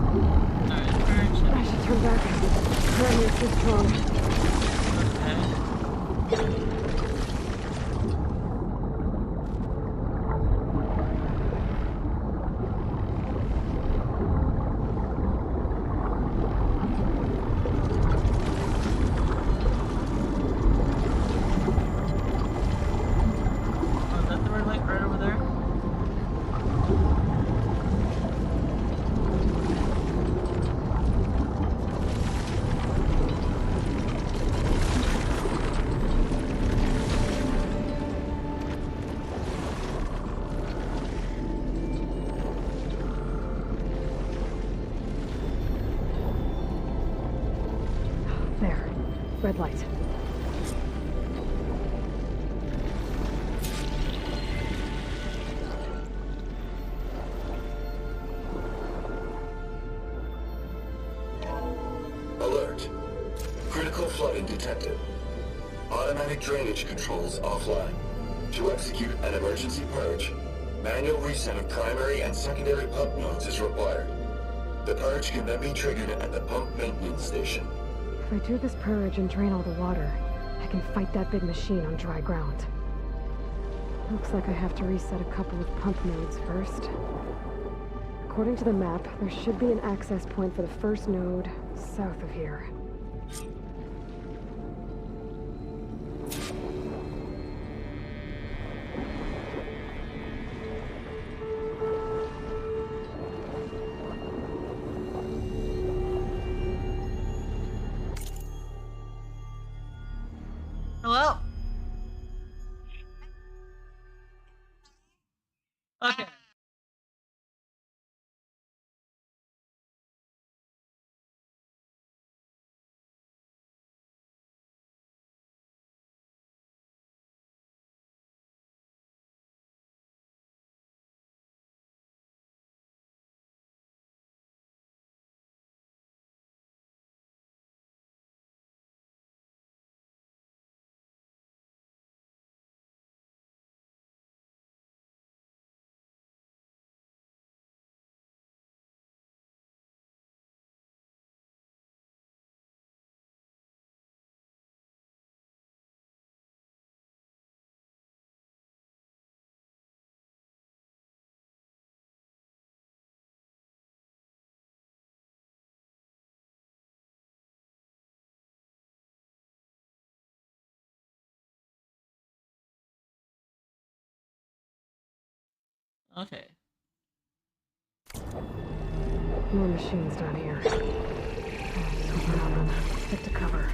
Alright, I should turn back. Current is too strong. okay. Oh, is that the red light right over there? There. Red light. Alert. Critical flooding detected. Automatic drainage controls offline. To execute an emergency purge, manual reset of primary and secondary pump nodes is required. The purge can then be triggered at the pump maintenance station. If I do this purge and drain all the water, I can fight that big machine on dry ground. Looks like I have to reset a couple of pump nodes first. According to the map, there should be an access point for the first node south of here. Hello? Okay. Okay. More machines down here. Just hope around them. Stick to cover.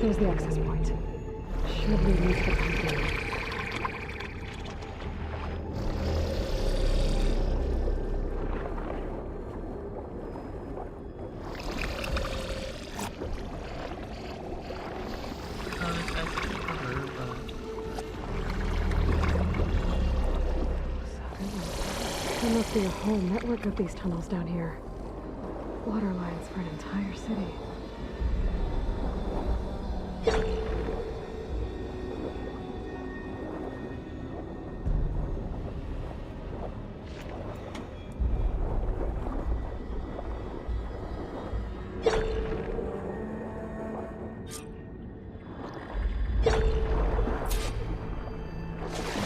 There's the access point. Should lead me to the pipeline. Oh, this guy's taking cover, but... There must be a whole network of these tunnels down here. Water lines for an entire city.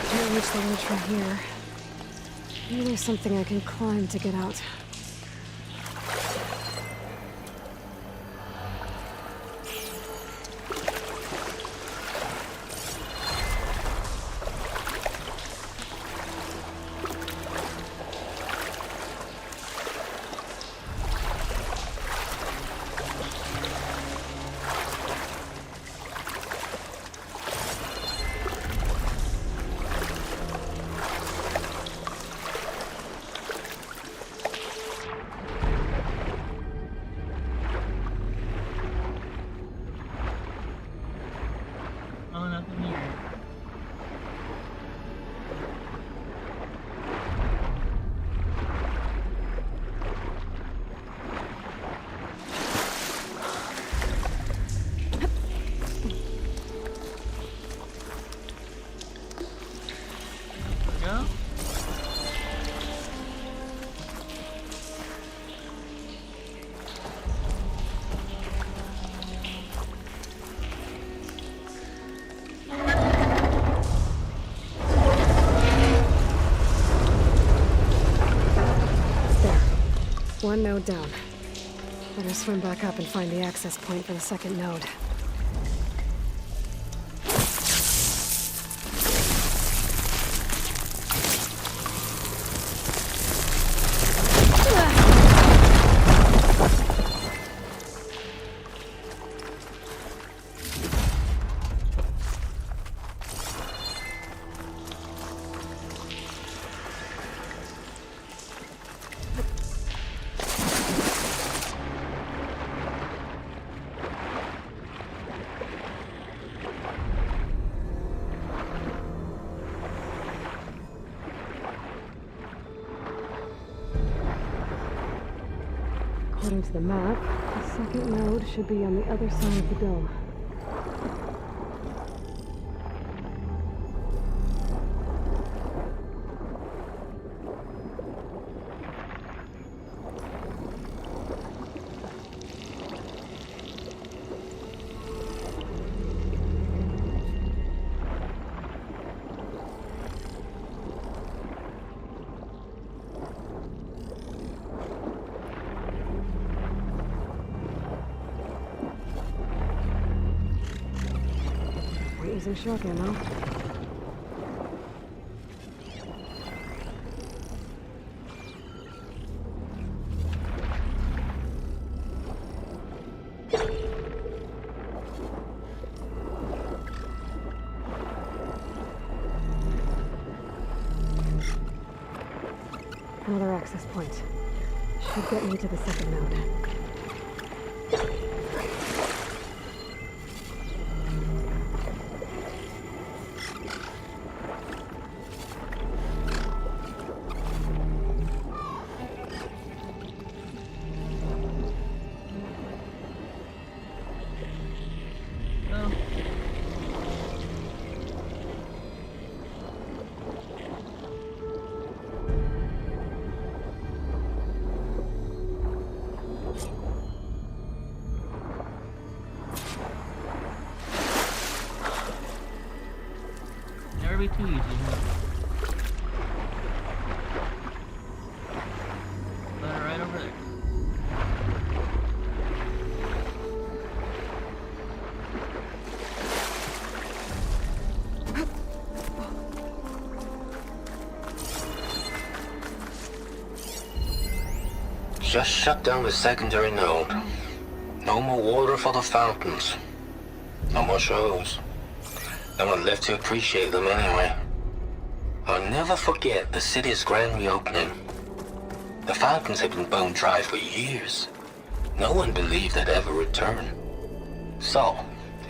Can't reach the ledge from here. Maybe there's something I can climb to get out. Oh, nothing here. There we go. There. One node down. Better swim back up and find the access point for the second node. According to the map, the second node should be on the other side of the dome. We're using shock ammo. Another access point. Should get me to the second node. Oh. Never be too easy, huh? Put it right over there. Just shut down the secondary node. No more water for the fountains. No more shows. No one left to appreciate them anyway. I'll never forget the city's grand reopening. The fountains had been bone dry for years. No one believed they'd ever return. So,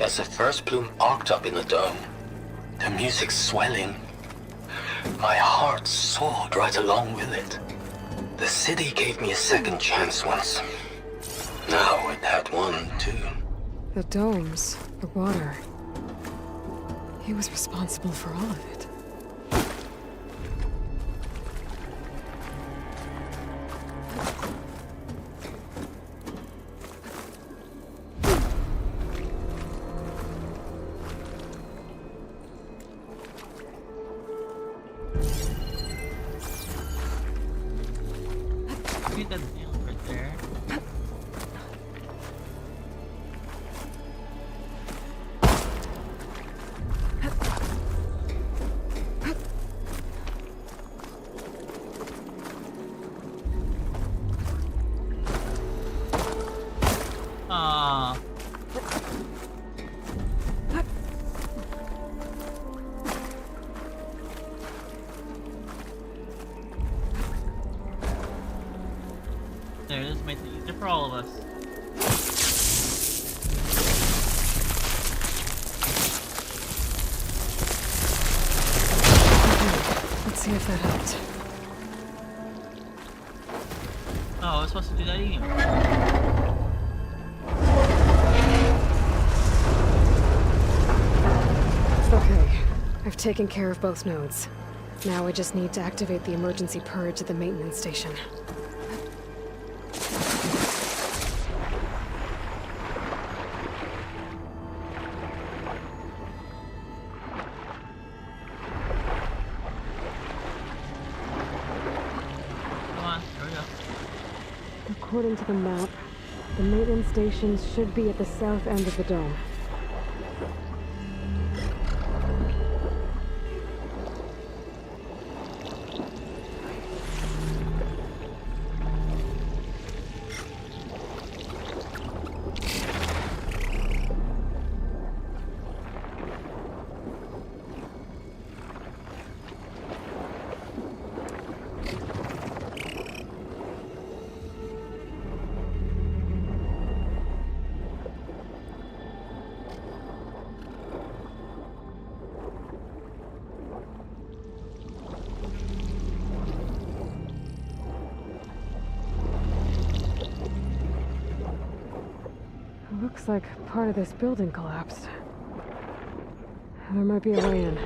as the first bloom arced up in the dome, the music swelling, my heart soared right along with it. The city gave me a second chance once. Now it had one, too. The domes, the water. He was responsible for all of it. Maybe that's the nail right there. Aww. There, this makes it easier for all of us. Let's see if that helped. Oh, I was supposed to do that anyway. Okay, I've taken care of both nodes. Now I just need to activate the emergency purge at the maintenance station. Come on, here we go. According to the map, the maintenance stations should be at the south end of the dome. Looks like part of this building collapsed. There might be a way in.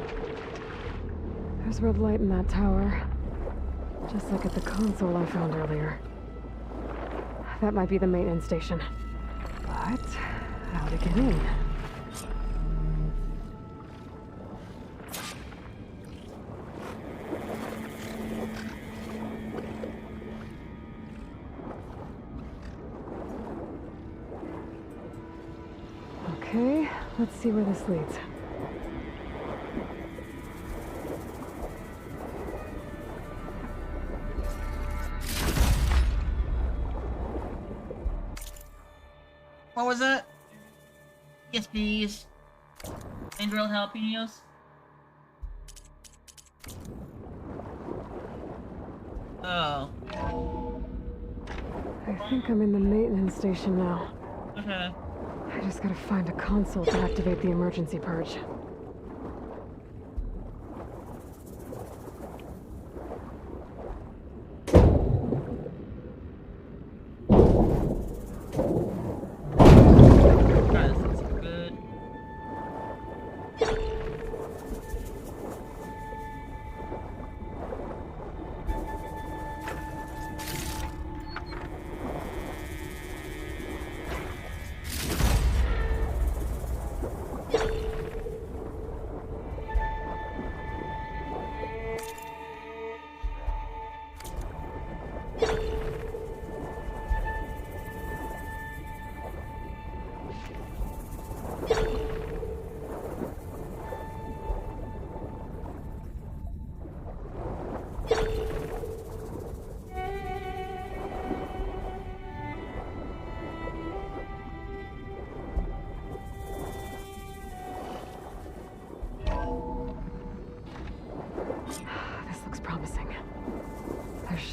There's red light in that tower. Just like at the console I found earlier. That might be the maintenance station. But how to get in? Okay, let's see where this leads. What was that? Yes, please. And real jalapenos? Oh. I think I'm in the maintenance station now. Okay. I just gotta find a console to activate the emergency purge. Alright, this looks good.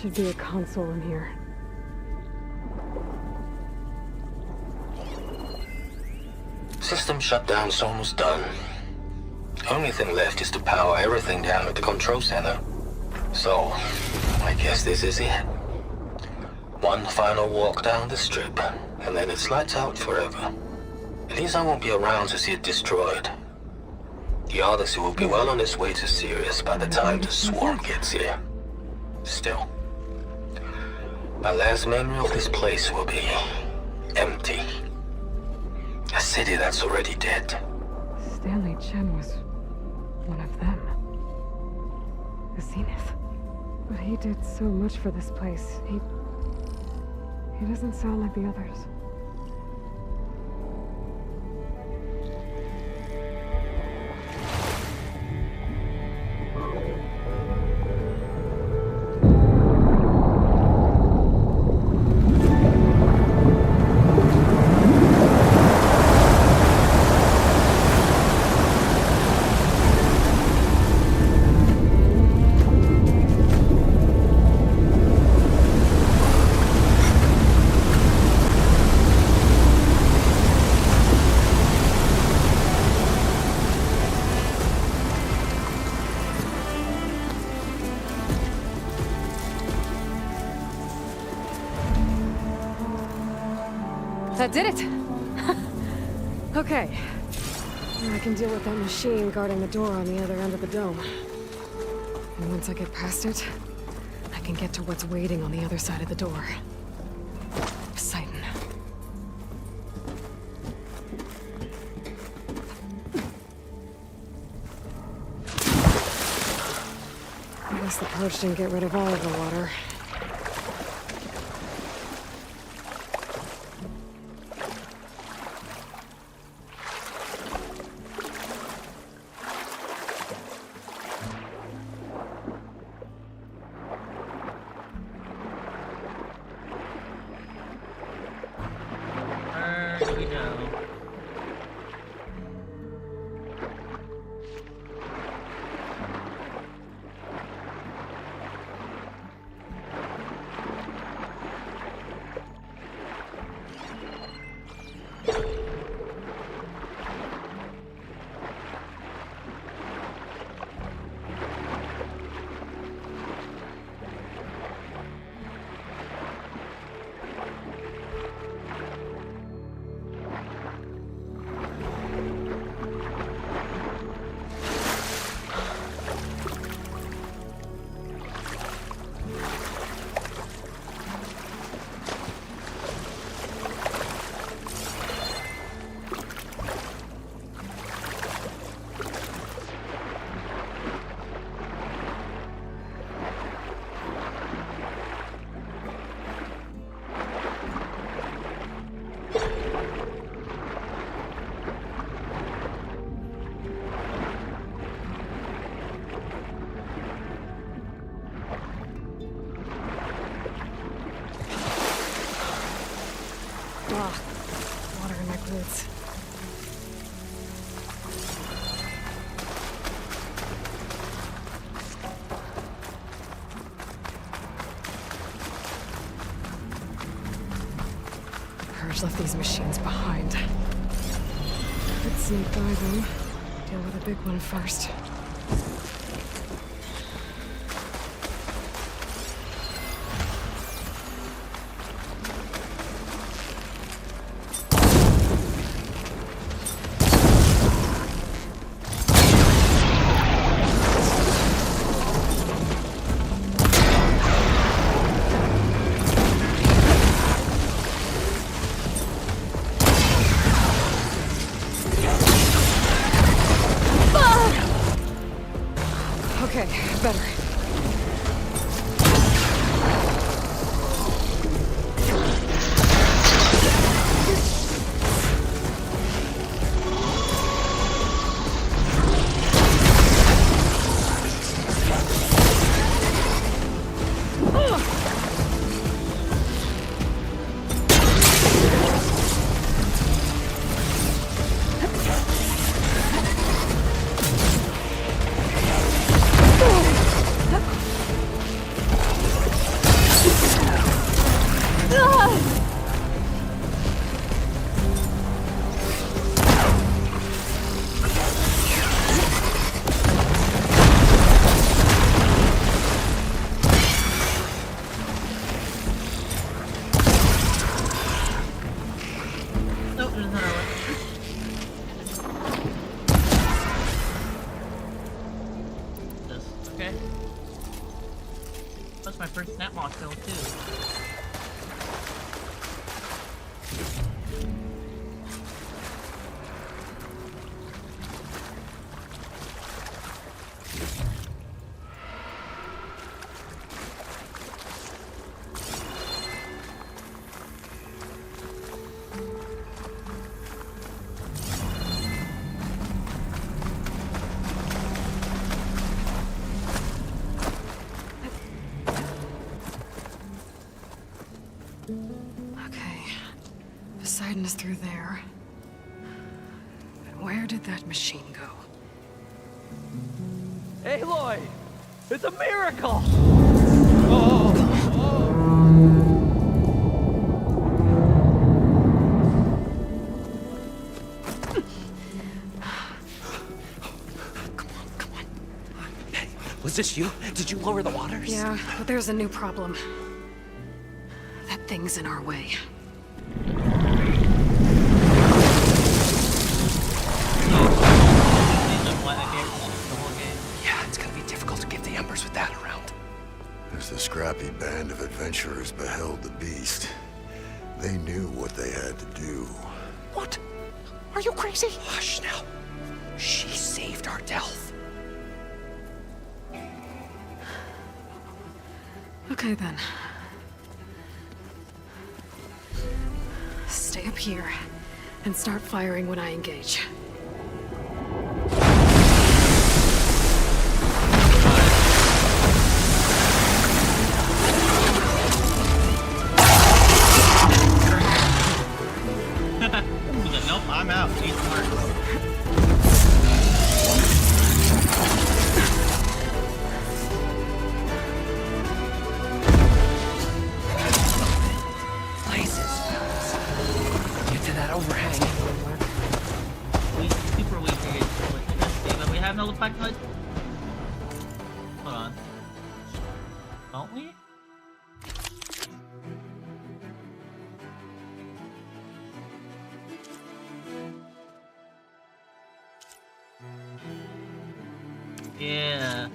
should be a console in here. System shutdown's almost done. Only thing left is to power everything down at the control center. So, I guess this is it. One final walk down the strip, and then it's lights out forever. At least I won't be around to see it destroyed. The Odyssey will be well on its way to Sirius by the time the swarm gets here. Still, my last memory of this place will be empty. A city that's already dead. Stanley Chen was one of them. The Zenith. But he did so much for this place. He doesn't sound like the others. That did it! Okay. Now I can deal with that machine guarding the door on the other end of the dome. And once I get past it, I can get to what's waiting on the other side of the door. Poseidon. I guess the purge didn't get rid of all of the water. Where do we go? Ah, water in my boots. Purge left these machines behind. Let's sneak by them. Deal with the big one first. cocktail too. Okay. Poseidon is through there. And where did that machine go? Aloy! It's a miracle! Come on. Hey, was this you? Did you lower the waters? Yeah, but there's a new problem. That thing's in our way. Yeah, it's gonna be difficult to get the embers with that around. As the scrappy band of adventurers beheld the beast, they knew what they had to do. What? Are you crazy? Hush now. She saved our Delph. Okay then. Stay up here and start firing when I engage. Nope, I'm out. She's smart. Get to that overhang. Super weak to get with this, but we have no effect like. Hold on. Don't we? Yeah.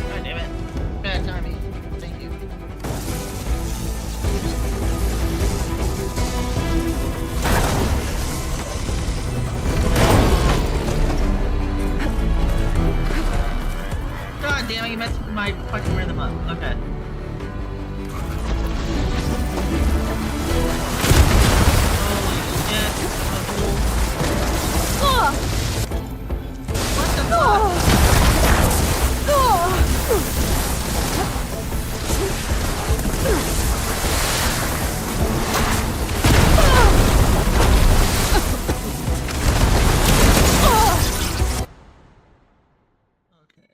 God damn it. Bad timing. Thank you. God damn it, you messed with my fucking rhythm up. Okay. Holy shit. What the fuck? Okay.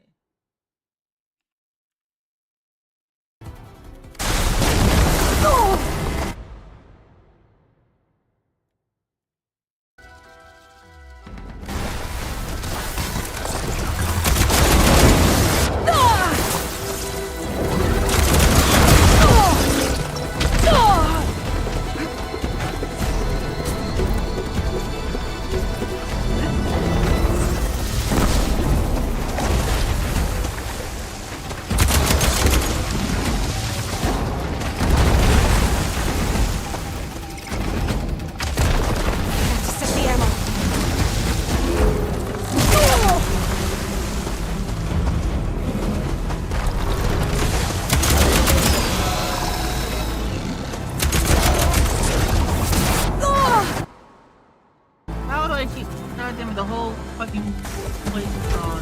Set the ammo. How do I keep? God damn it, the whole fucking place is on.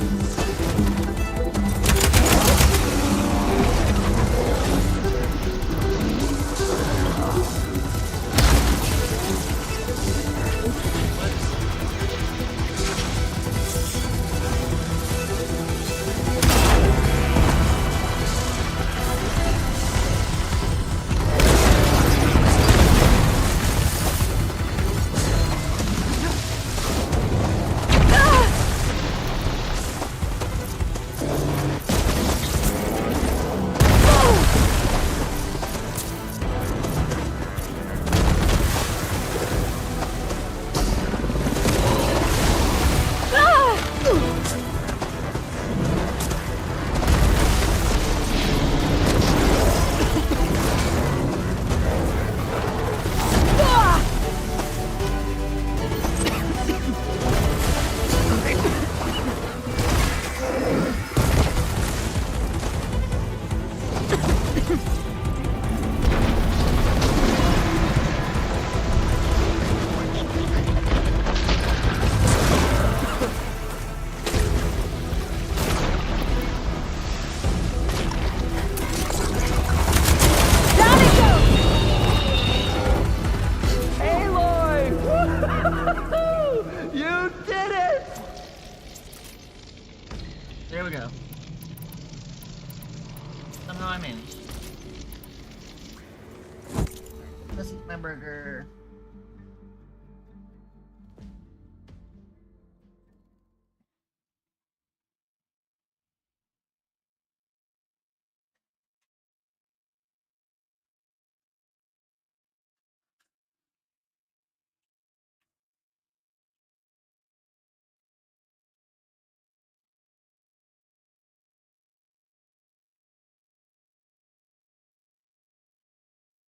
Let's eat my burger.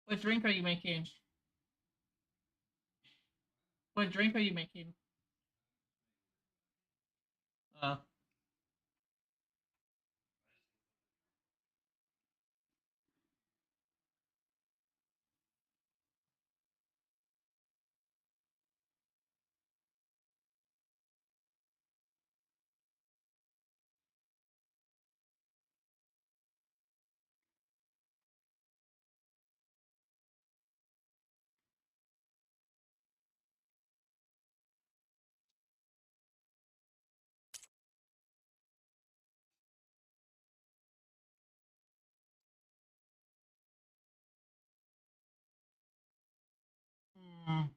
What drink are you making? What drink are you making? Uh, mm,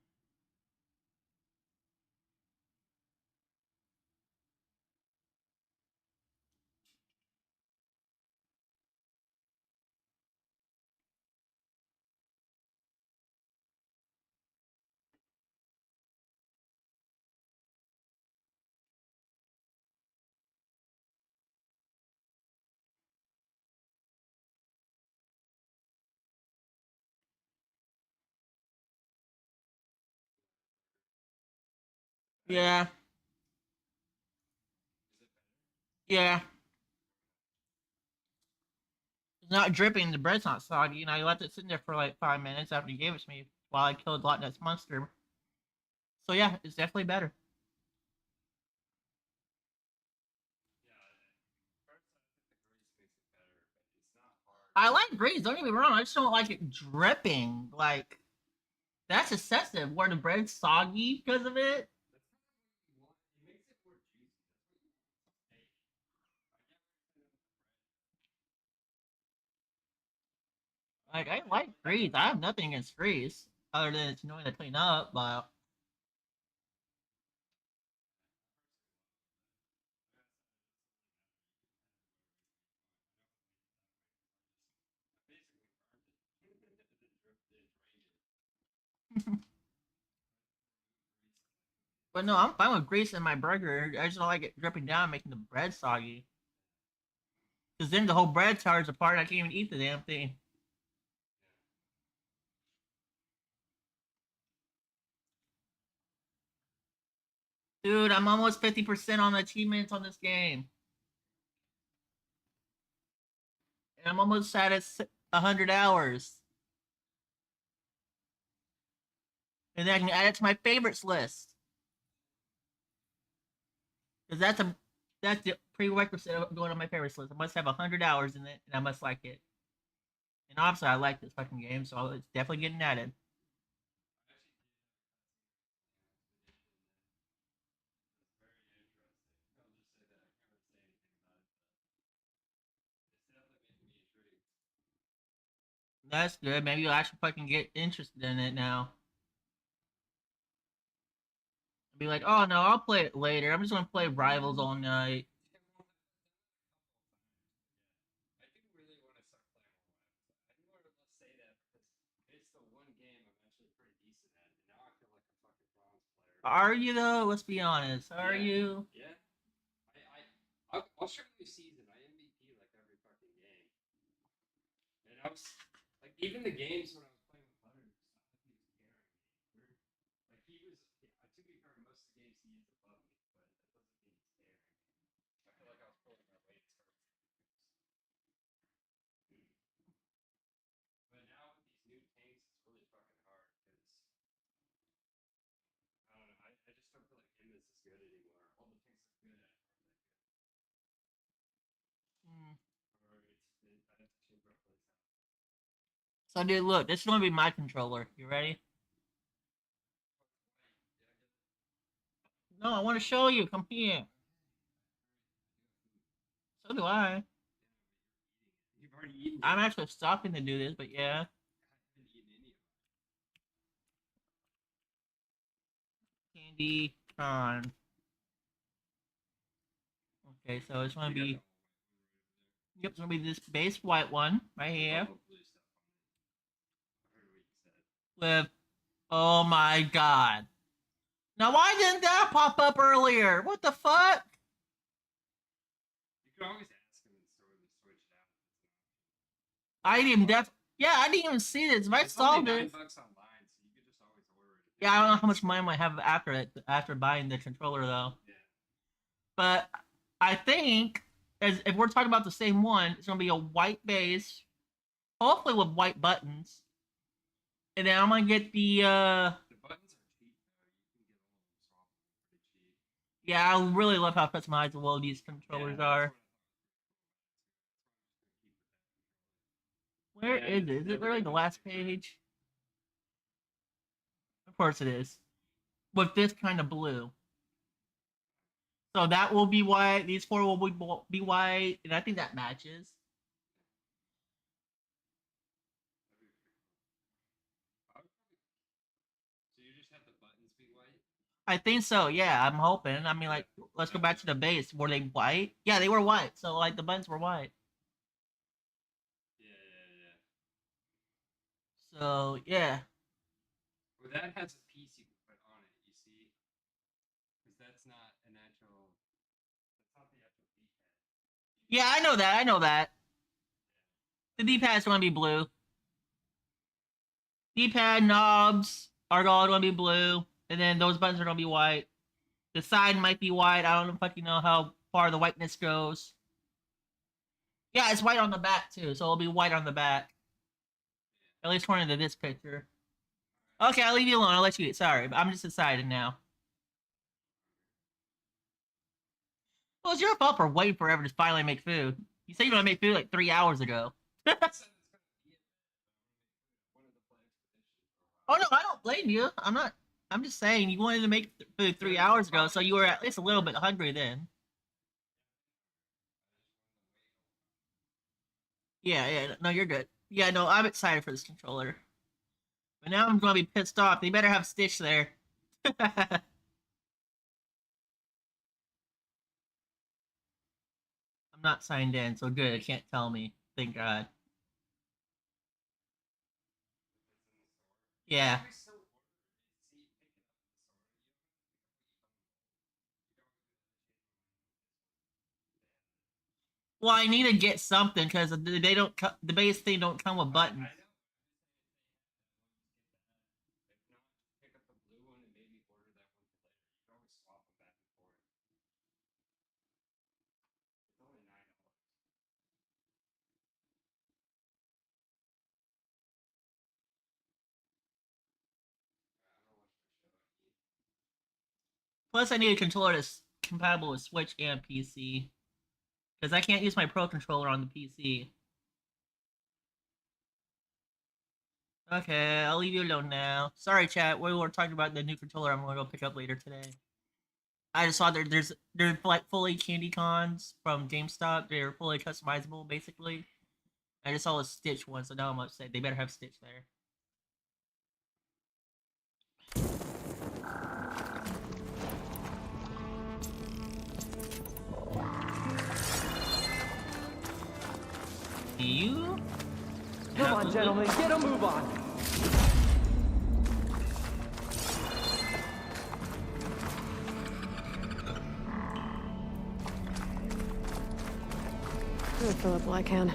yeah, yeah. It's not dripping. The bread's not soggy. You left it sitting there for like 5 minutes after you gave it to me while I killed Loch Ness Monster. So yeah, it's definitely better. I like grease. Don't get me wrong. I just don't like it dripping. Like that's excessive. Where the bread's soggy because of it. Like I like grease. I have nothing against grease other than it's annoying to clean up. But no, I'm fine with grease in my burger. I just don't like it dripping down, making the bread soggy. Because then the whole bread tears apart. I can't even eat the damn thing. Dude, I'm almost 50% on achievements on this game. And I'm almost at 100 hours. And then I can add it to my favorites list. Because that's the prerequisite of going on my favorites list. I must have 100 hours in it, and I must like it. And obviously, I like this fucking game, so it's definitely getting added. That's good. Maybe you'll actually fucking get interested in it now. Be like, oh no, I'll play it later. I'm just gonna play Rivals all night. Are you though? Let's be honest. Are you? Hmm. So, dude, look, this is gonna be my controller. You ready? No, I want to show you. Come here. So do I. I'm actually stopping to do this, but yeah. Candy Con. Okay, so it's gonna be. Yep, it's gonna be this base white one right here. With, oh my god. Now why didn't that pop up earlier? What the fuck? You could always ask him in the store to switch it out. I didn't even yeah, I didn't even see this. If I It's saw only this. $9 online, so you could just always order it. Yeah, I don't know how much money I have after it, after buying the controller though. Yeah. But I think, as if we're talking about the same one, it's gonna be a white base, hopefully with white buttons. And then I'm gonna get the The buttons are cheap though. You can get all of them swappable pretty cheap. yeah, I really love how customizable these controllers are. Where is it? Is it literally the last page? Of course it is. With this kind of blue. So that will be white, these four will be white, and I think that matches. So you just have the buttons be white? I think so, yeah, I'm hoping. I mean, like, let's go back to the base. Were they white? Yeah, they were white, so, like, the buttons were white. Yeah. So, yeah. Well, that has a piece you can put on it, you see? Because that's not an actual... That's not the actual D-pad. Yeah, I know that. The D-pad's gonna be blue. D-pad knobs are all gonna be blue, and then those buttons are gonna be white. The side might be white. I don't fucking know how far the whiteness goes. Yeah, it's white on the back too, so it'll be white on the back. At least according to this picture. Okay, I'll leave you alone. I'll let you eat. Sorry, but I'm just excited now. Well, it's your fault for waiting forever to finally make food. You said you were gonna make food like 3 hours ago. Oh no, I don't blame you. I'm not. I'm just saying you wanted to make food 3 hours ago, so you were at least a little bit hungry then. Yeah. No, you're good. Yeah, no, I'm excited for this controller. But now I'm gonna be pissed off. They better have Stitch there. I'm not signed in, so good. It can't tell me. Thank God. Yeah. Well, I need to get something because they don't. The base thing don't come with buttons. Pick up the blue one and maybe order that one for later. You can always swap them back and forth. It's only $9. Plus, I need a controller that's compatible with Switch and PC. Because I can't use my Pro controller on the PC. Okay, I'll leave you alone now. Sorry, chat. We were talking about the new controller I'm going to go pick up later today. I just saw there's like fully candy cons from GameStop. They're fully customizable, basically. I just saw a Stitch one, so now I'm upset. They better have Stitch there. You? Come on, gentlemen, get a move on. Good, Philip, well, I can.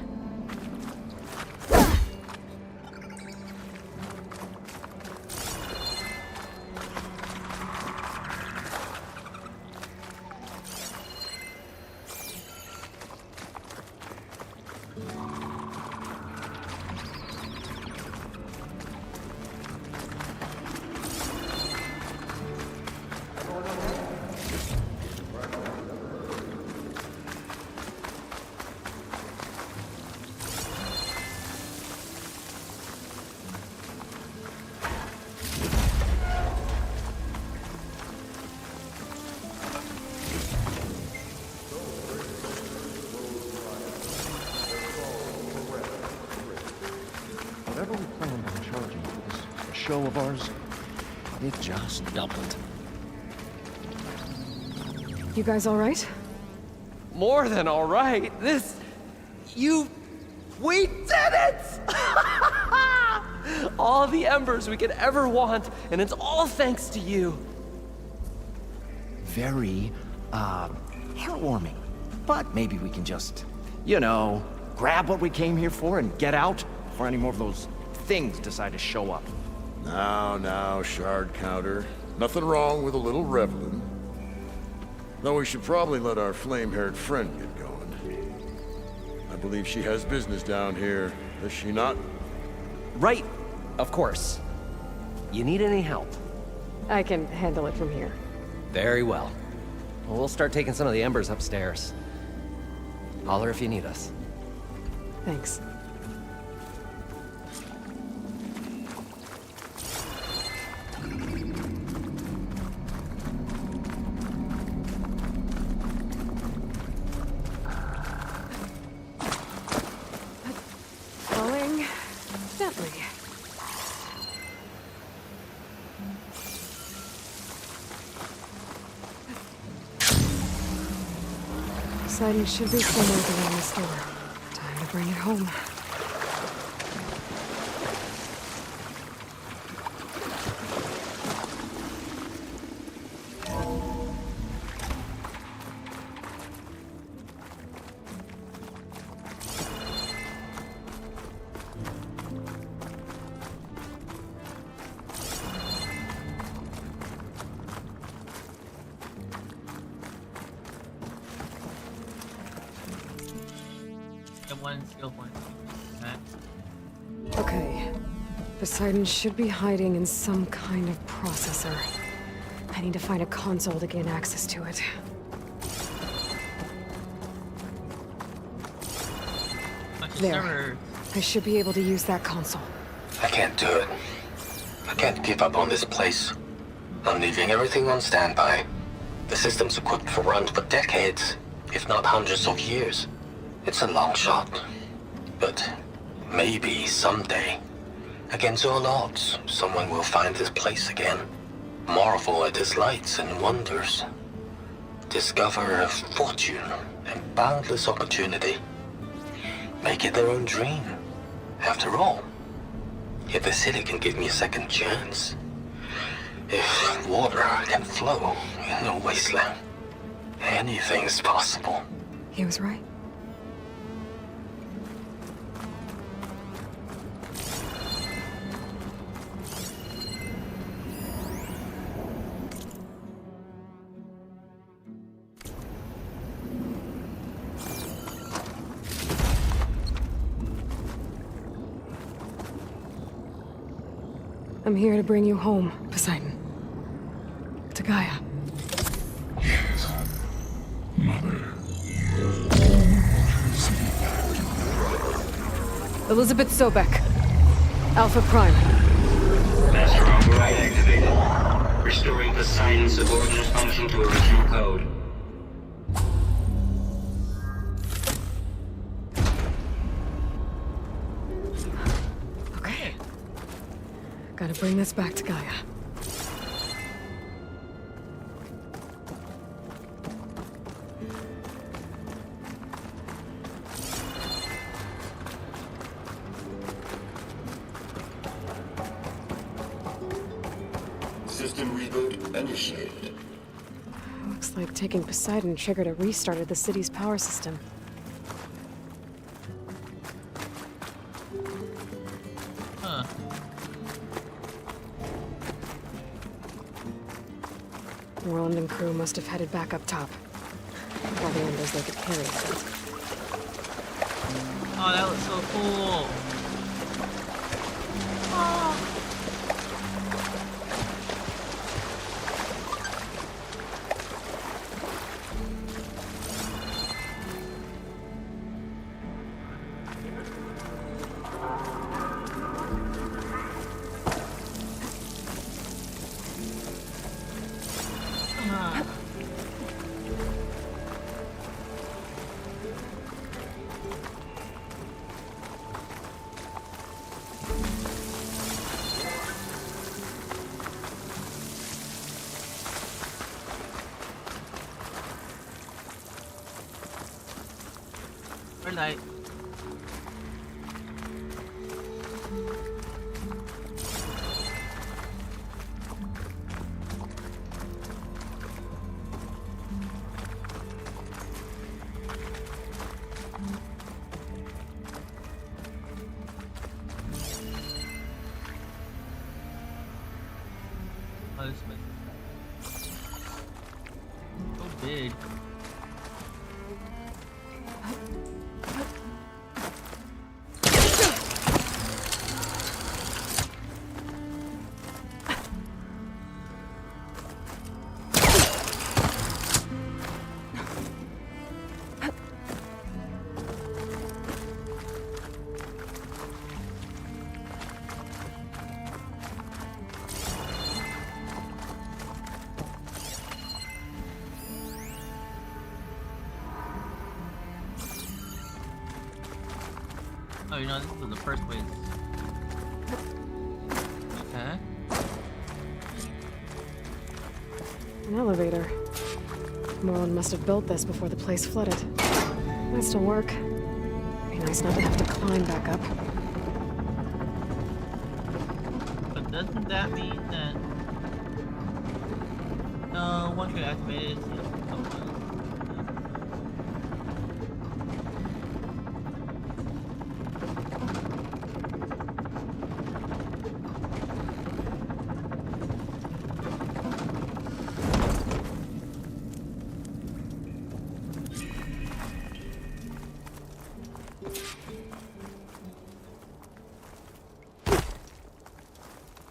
Whatever we planned on charging for this show of ours, it just doubled. You guys all right? More than all right. We did it! All the embers we could ever want, and it's all thanks to you. Very, heartwarming. But maybe we can just, grab what we came here for and get out before any more of those things decide to show up. Now, shard counter. Nothing wrong with a little reveling. Though we should probably let our flame-haired friend get going. I believe she has business down here, does she not? Right, of course. You need any help? I can handle it from here. Very well. Well, we'll start taking some of the embers upstairs. Holler if you need us. Thanks. Falling gently. Poseidon should be somewhere around this door. Time to bring it home. One skill point. Okay. Poseidon should be hiding in some kind of processor. I need to find a console to gain access to it. There. I should be able to use that console. I can't do it. I can't give up on this place. I'm leaving everything on standby. The system's equipped for runs for decades, if not hundreds of years. It's a long shot. But maybe someday, against all odds, someone will find this place again. Marvel at its lights and wonders. Discover a fortune and boundless opportunity. Make it their own dream. After all, if the city can give me a second chance, if water can flow in a wasteland, anything's possible. He was right. I'm here to bring you home, Poseidon. To Gaia. Elizabeth Sobek. Alpha Prime. Master override activated. Restoring Poseidon's subordinate function to original code. Okay. Gotta bring this back to Gaia. System reboot initiated. Looks like taking Poseidon triggered a restart of the city's power system. Huh. Roland and crew must have headed back up top. All the embers they could carry. Oh, that looks so cool. Oh. Red light. Oh, this is so big. Oh, you know, this was the first place. Okay. An elevator. Moreland must have built this before the place flooded. Might still work. Be nice not to have to climb back up. But doesn't that mean that... No, once you activate it,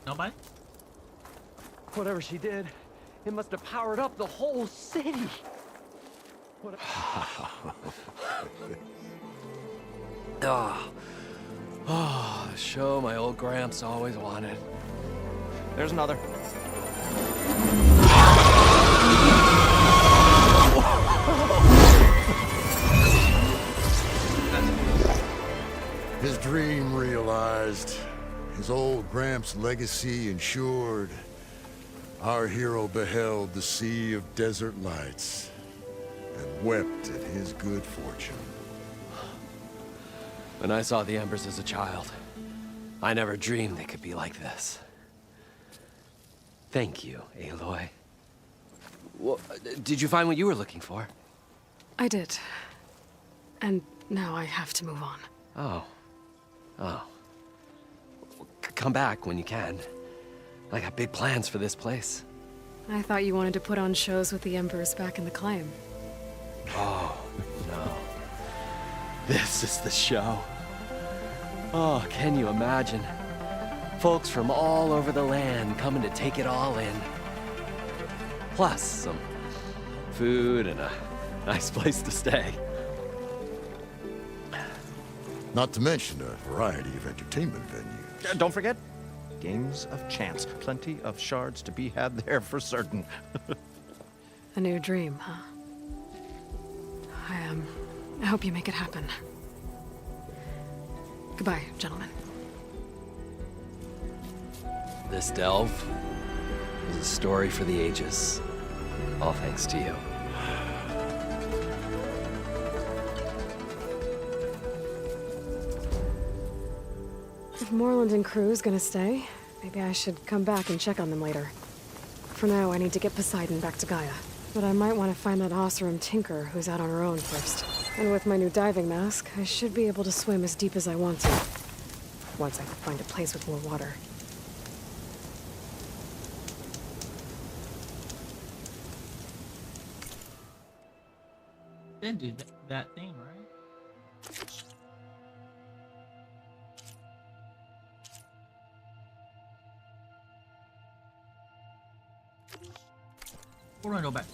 nobody? Whatever she did, it must have powered up the whole city. What The show my old Gramps always wanted. There's another. His dream realized. His old Gramps' legacy ensured. Our hero beheld the sea of desert lights and wept at his good fortune. When I saw the embers as a child, I never dreamed they could be like this. Thank you, Aloy. Well, did you find what you were looking for? I did. And now I have to move on. Oh. Oh. Come back when you can. I got big plans for this place. I thought you wanted to put on shows with the Emperors back in the claim. Oh, no. This is the show. Oh, can you imagine? Folks from all over the land coming to take it all in. Plus, some food and a nice place to stay. Not to mention a variety of entertainment venues. Don't forget, games of chance. Plenty of shards to be had there for certain. A new dream, huh? I hope you make it happen. Goodbye, gentlemen. This delve is a story for the ages. All thanks to you. If Moreland and crew's gonna stay, maybe I should come back and check on them later. For now, I need to get Poseidon back to Gaia. But I might want to find that Oseram tinker who's out on her own first. And with my new diving mask, I should be able to swim as deep as I want to. Once I find a place with more water. Did do that thing, right? We're gonna go back.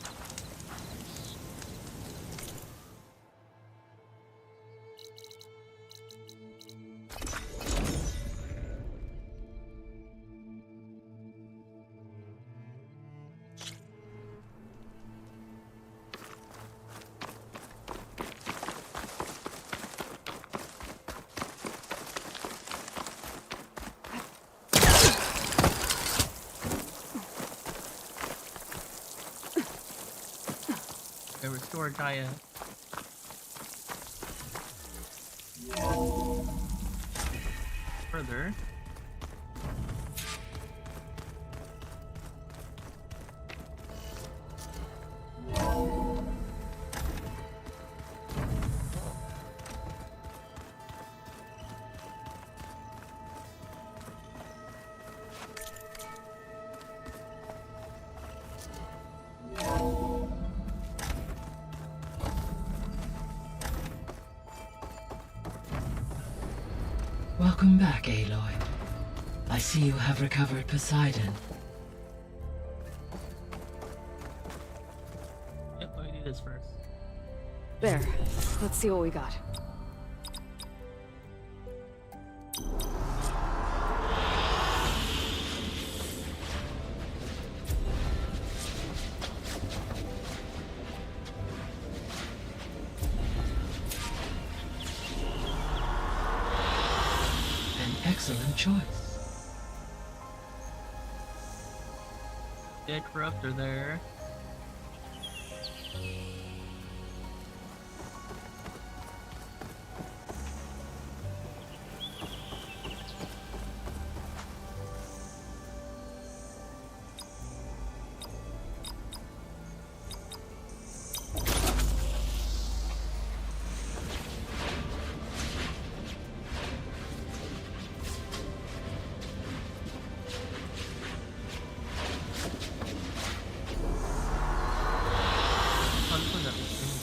Restore Gaia. further. Welcome back, Aloy. I see you have recovered Poseidon. Yep, let me do this first. There. Let's see what we got. Excellent choice. Dead corruptor there.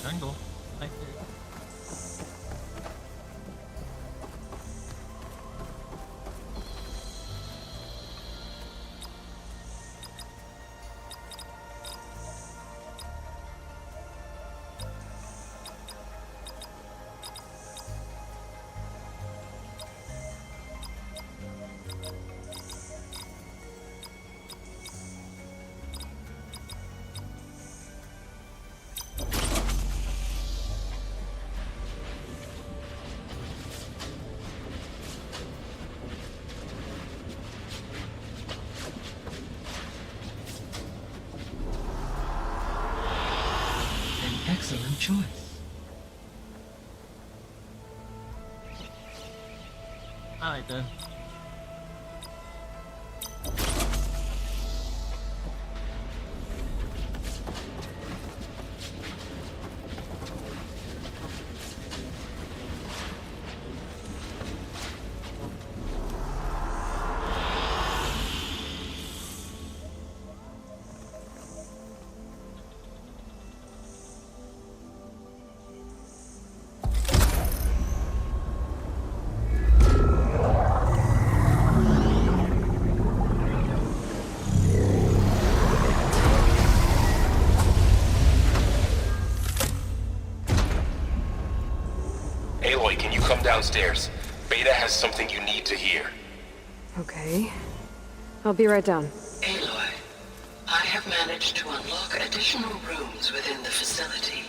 Jungle. Like it. Excellent choice. I like that. Aloy, can you come downstairs? Beta has something you need to hear. Okay. I'll be right down. Aloy, I have managed to unlock additional rooms within the facility.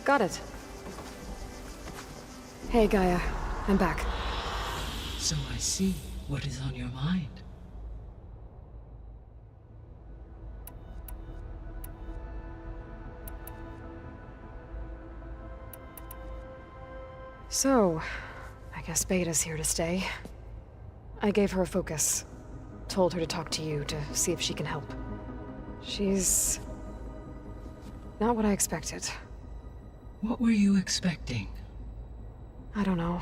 Got it. Hey, Gaia. I'm back. So I see what is on your mind. So, I guess Beta's here to stay. I gave her a focus. Told her to talk to you to see if she can help. She's... not what I expected. What were you expecting? I don't know.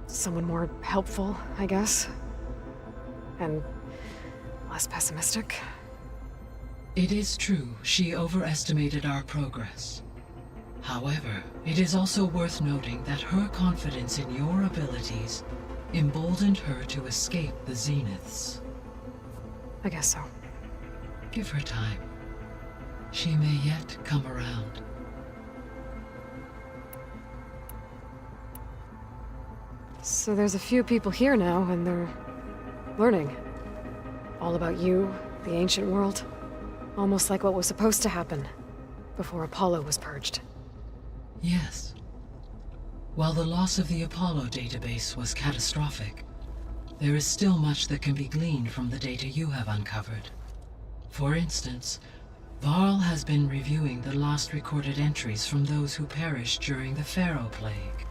Someone more helpful, I guess. And less pessimistic. It is true, she overestimated our progress. However, it is also worth noting that her confidence in your abilities emboldened her to escape the Zeniths. I guess so. Give her time. She may yet come around. So there's a few people here now, and they're learning. All about you, the ancient world. Almost like what was supposed to happen before Apollo was purged. Yes. While the loss of the Apollo database was catastrophic, there is still much that can be gleaned from the data you have uncovered. For instance, Varl has been reviewing the last recorded entries from those who perished during the Pharaoh Plague.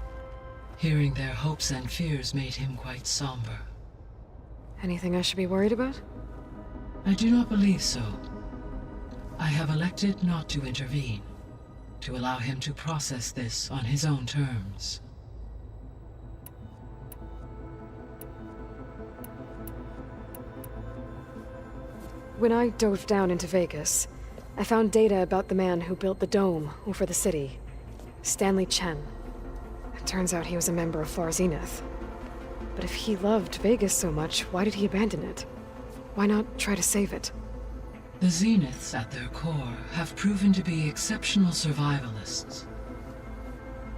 Hearing their hopes and fears made him quite somber. Anything I should be worried about? I do not believe so. I have elected not to intervene, to allow him to process this on his own terms. When I dove down into Vegas, I found data about the man who built the dome over the city, Stanley Chen. It turns out he was a member of Far Zenith. But if he loved Vegas so much, why did he abandon it? Why not try to save it? The Zeniths, at their core, have proven to be exceptional survivalists.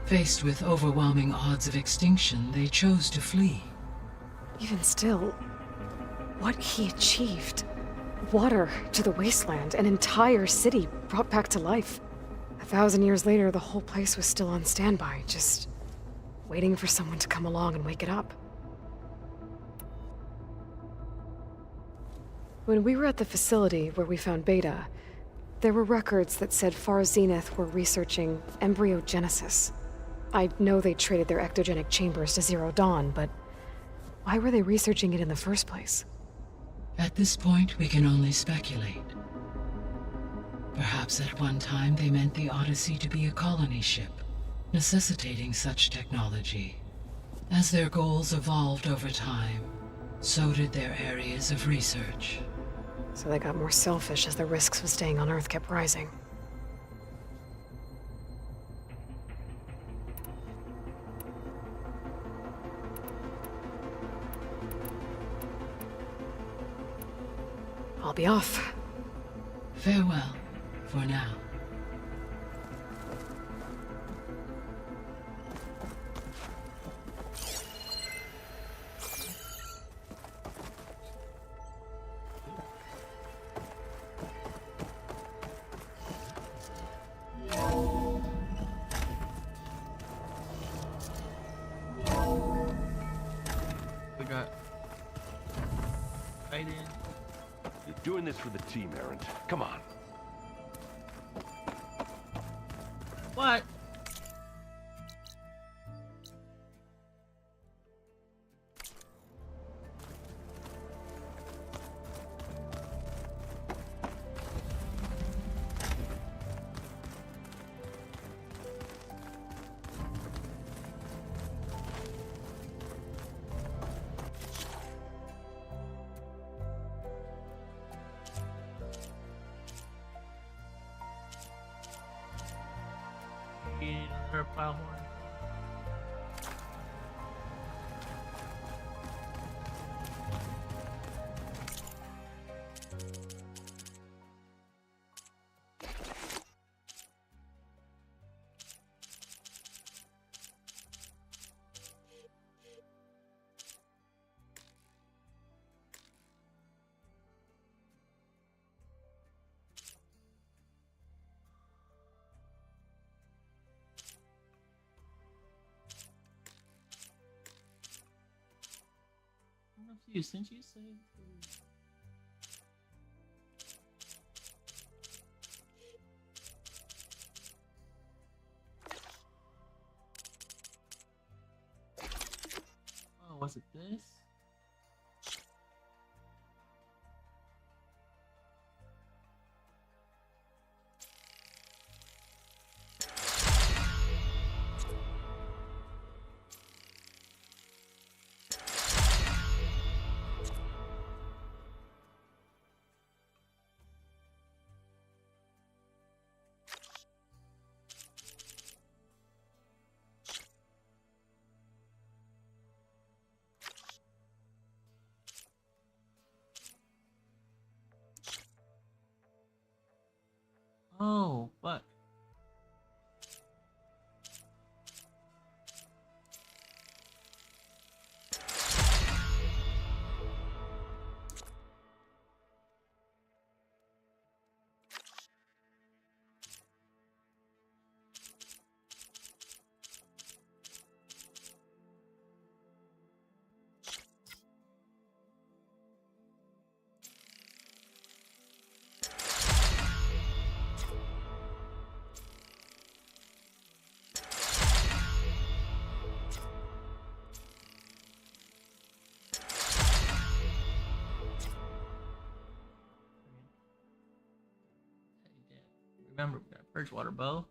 Faced with overwhelming odds of extinction, they chose to flee. Even still, what he achieved. Water to the wasteland, an entire city brought back to life. 1,000 years later, the whole place was still on standby, just waiting for someone to come along and wake it up. When we were at the facility where we found Beta, there were records that said Far Zenith were researching embryogenesis. I know they traded their ectogenic chambers to Zero Dawn, but why were they researching it in the first place? At this point, we can only speculate. Perhaps at one time they meant the Odyssey to be a colony ship, necessitating such technology. As their goals evolved over time, so did their areas of research. So they got more selfish as the risks of staying on Earth kept rising. I'll be off. Farewell, for now. We got right in. You're doing this for the team, Errant. Come on. What? Her plow horn. Since you say oh, was it this? Oh, fuck. Remember, we got a Bridgewater bow.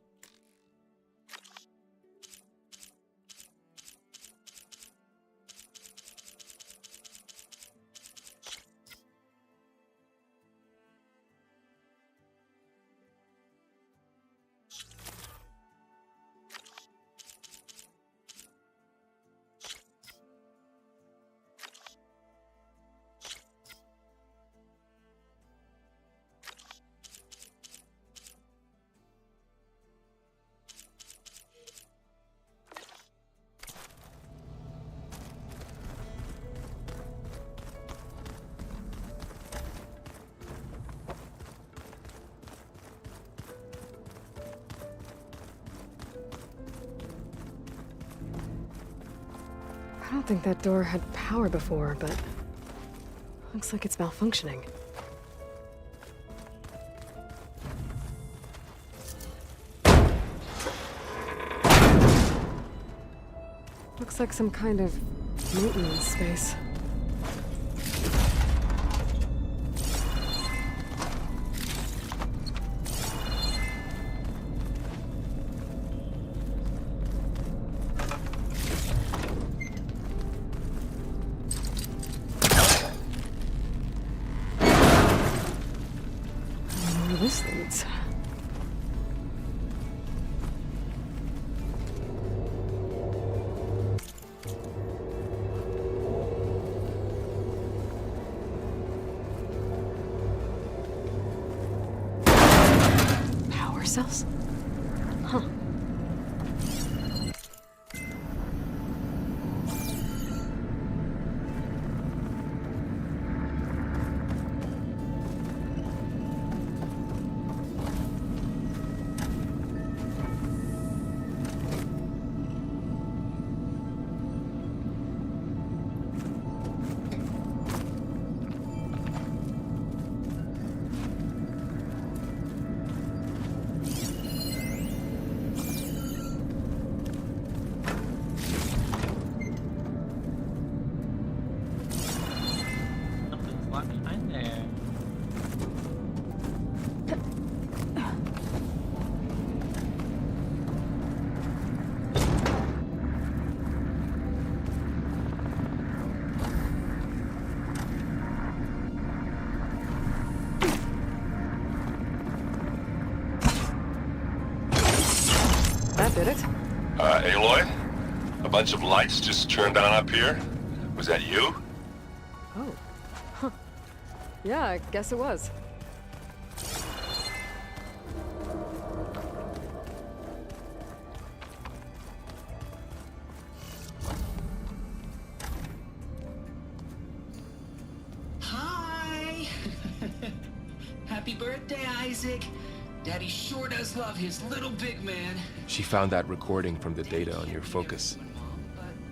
I don't think that door had power before, but looks like it's malfunctioning. Looks like some kind of maintenance space. This leads. Power cells? Huh. Something's locked behind there. That did it. Aloy? A bunch of lights just turned on up here? Was that you? Oh. Huh. Yeah, I guess it was. Hi! Happy birthday, Isaac. Daddy sure does love his little big man. She found that recording from the data on your focus.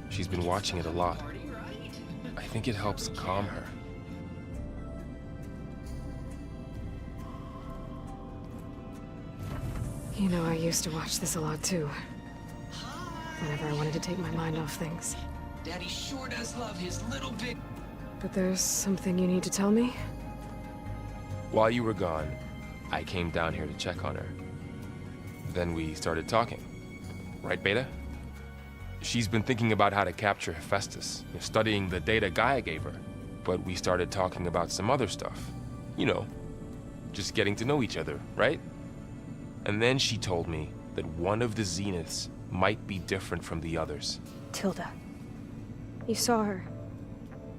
She's been watching it a lot. I think it helps calm her. You know, I used to watch this a lot too. Whenever I wanted to take my mind off things. Daddy sure does love his little big... But there's something you need to tell me? While you were gone, I came down here to check on her. Then we started talking. Right, Beta? She's been thinking about how to capture Hephaestus, studying the data Gaia gave her. But we started talking about some other stuff. You know, just getting to know each other, right? And then she told me that one of the Zeniths might be different from the others. Tilda. You saw her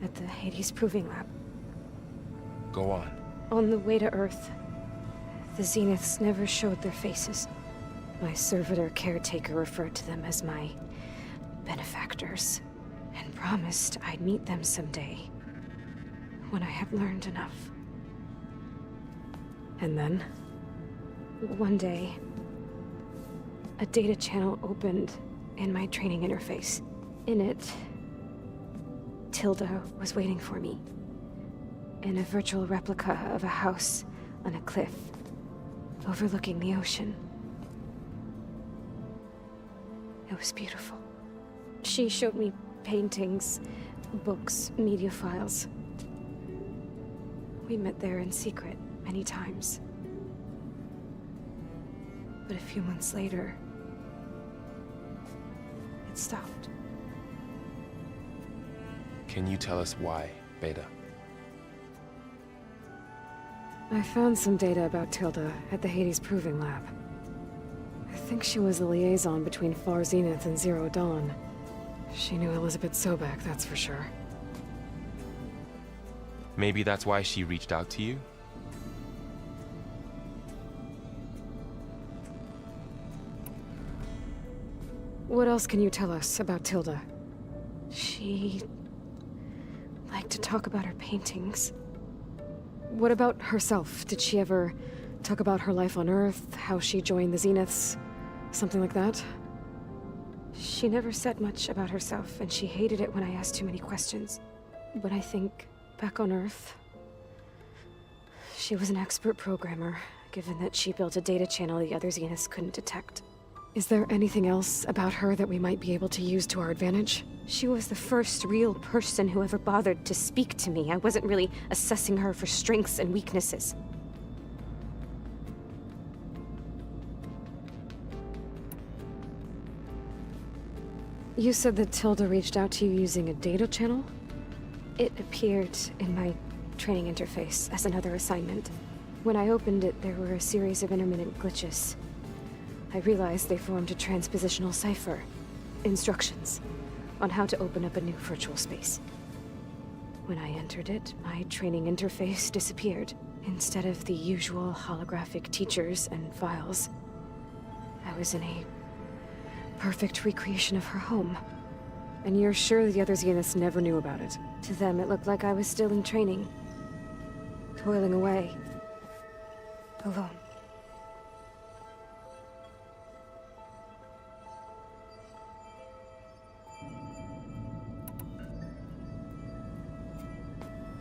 at the Hades Proving Lab. Go on. On the way to Earth, the Zeniths never showed their faces. My servitor caretaker referred to them as my benefactors, and promised I'd meet them someday, when I have learned enough. And then, one day, a data channel opened in my training interface. In it, Tilda was waiting for me, in a virtual replica of a house on a cliff, overlooking the ocean. It was beautiful. She showed me paintings, books, media files. We met there in secret many times. But a few months later, it stopped. Can you tell us why, Beta? I found some data about Tilda at the Hades Proving Lab. I think she was the liaison between Far Zenith and Zero Dawn. She knew Elizabeth Sobek, that's for sure. Maybe that's why she reached out to you? What else can you tell us about Tilda? She liked to talk about her paintings. What about herself? Did she ever talk about her life on Earth, how she joined the Zeniths, something like that? She never said much about herself, and she hated it when I asked too many questions. But I think, back on Earth, she was an expert programmer, given that she built a data channel the other Zeniths couldn't detect. Is there anything else about her that we might be able to use to our advantage? She was the first real person who ever bothered to speak to me. I wasn't really assessing her for strengths and weaknesses. You said that Tilda reached out to you using a data channel? It appeared in my training interface as another assignment. When I opened it, there were a series of intermittent glitches. I realized they formed a transpositional cipher. Instructions on how to open up a new virtual space. When I entered it, my training interface disappeared. Instead of the usual holographic teachers and files, I was in a perfect recreation of her home. And you're sure the other Zeniths never knew about it? To them, it looked like I was still in training. Toiling away. Alone.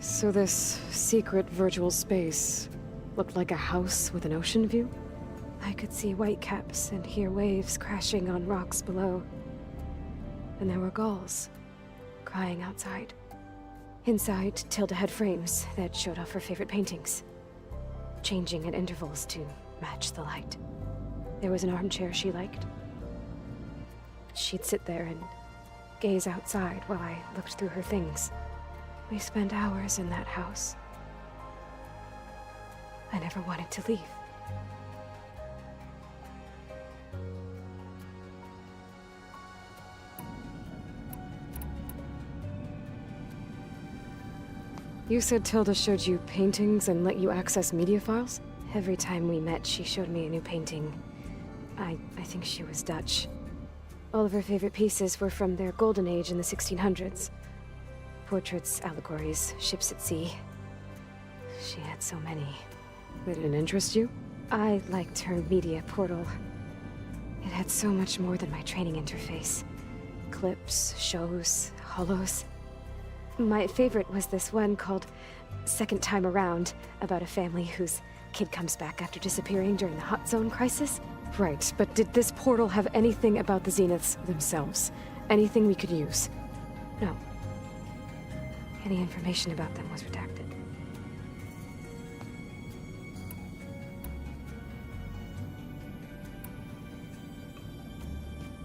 So this secret virtual space looked like a house with an ocean view? I could see whitecaps and hear waves crashing on rocks below. And there were gulls crying outside. Inside, Tilda had frames that showed off her favorite paintings, changing at intervals to match the light. There was an armchair she liked. She'd sit there and gaze outside while I looked through her things. We spent hours in that house. I never wanted to leave. You said Tilda showed you paintings and let you access media files? Every time we met, she showed me a new painting. I think she was Dutch. All of her favorite pieces were from their golden age in the 1600s. Portraits, allegories, ships at sea. She had so many. They didn't interest you? I liked her media portal. It had so much more than my training interface. Clips, shows, holos. My favorite was this one called Second Time Around, about a family whose kid comes back after disappearing during the Hot Zone crisis. Right, but did this portal have anything about the Zeniths themselves? Anything we could use? No. Any information about them was redacted.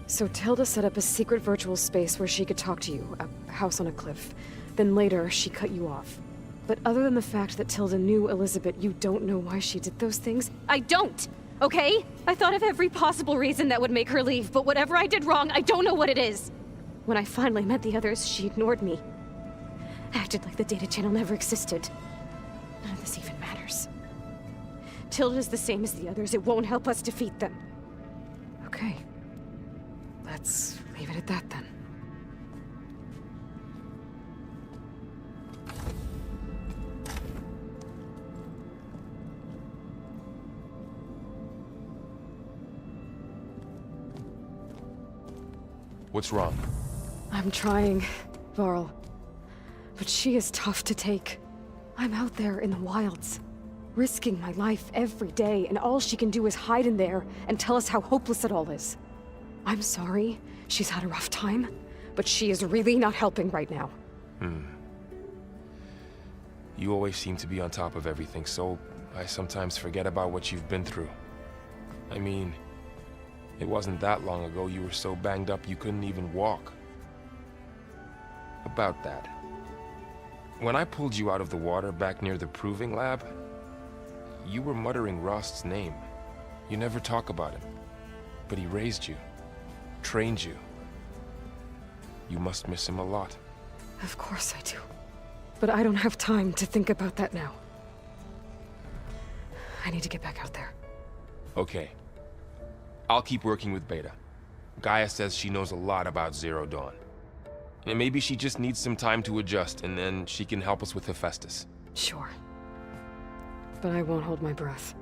So Tilda set up a secret virtual space where she could talk to you, a house on a cliff. Then later, she cut you off. But other than the fact that Tilda knew Elizabeth, you don't know why she did those things? I don't! Okay? I thought of every possible reason that would make her leave, but whatever I did wrong, I don't know what it is! When I finally met the others, she ignored me. Acted like the data channel never existed. None of this even matters. Tilda's the same as the others. It won't help us defeat them. Okay. Let's leave it at that then. What's wrong? I'm trying, Varl. But she is tough to take. I'm out there in the wilds, risking my life every day, and all she can do is hide in there and tell us how hopeless it all is. I'm sorry, she's had a rough time, but she is really not helping right now. You always seem to be on top of everything, so I sometimes forget about what you've been through. I mean, It wasn't that long ago you were so banged up you couldn't even walk. About that. When I pulled you out of the water back near the proving lab, you were muttering Rost's name. You never talk about him. But he raised you, trained you. You must miss him a lot. Of course I do. But I don't have time to think about that now. I need to get back out there. Okay. I'll keep working with Beta. Gaia says she knows a lot about Zero Dawn. And maybe she just needs some time to adjust, and then she can help us with Hephaestus. Sure. But I won't hold my breath.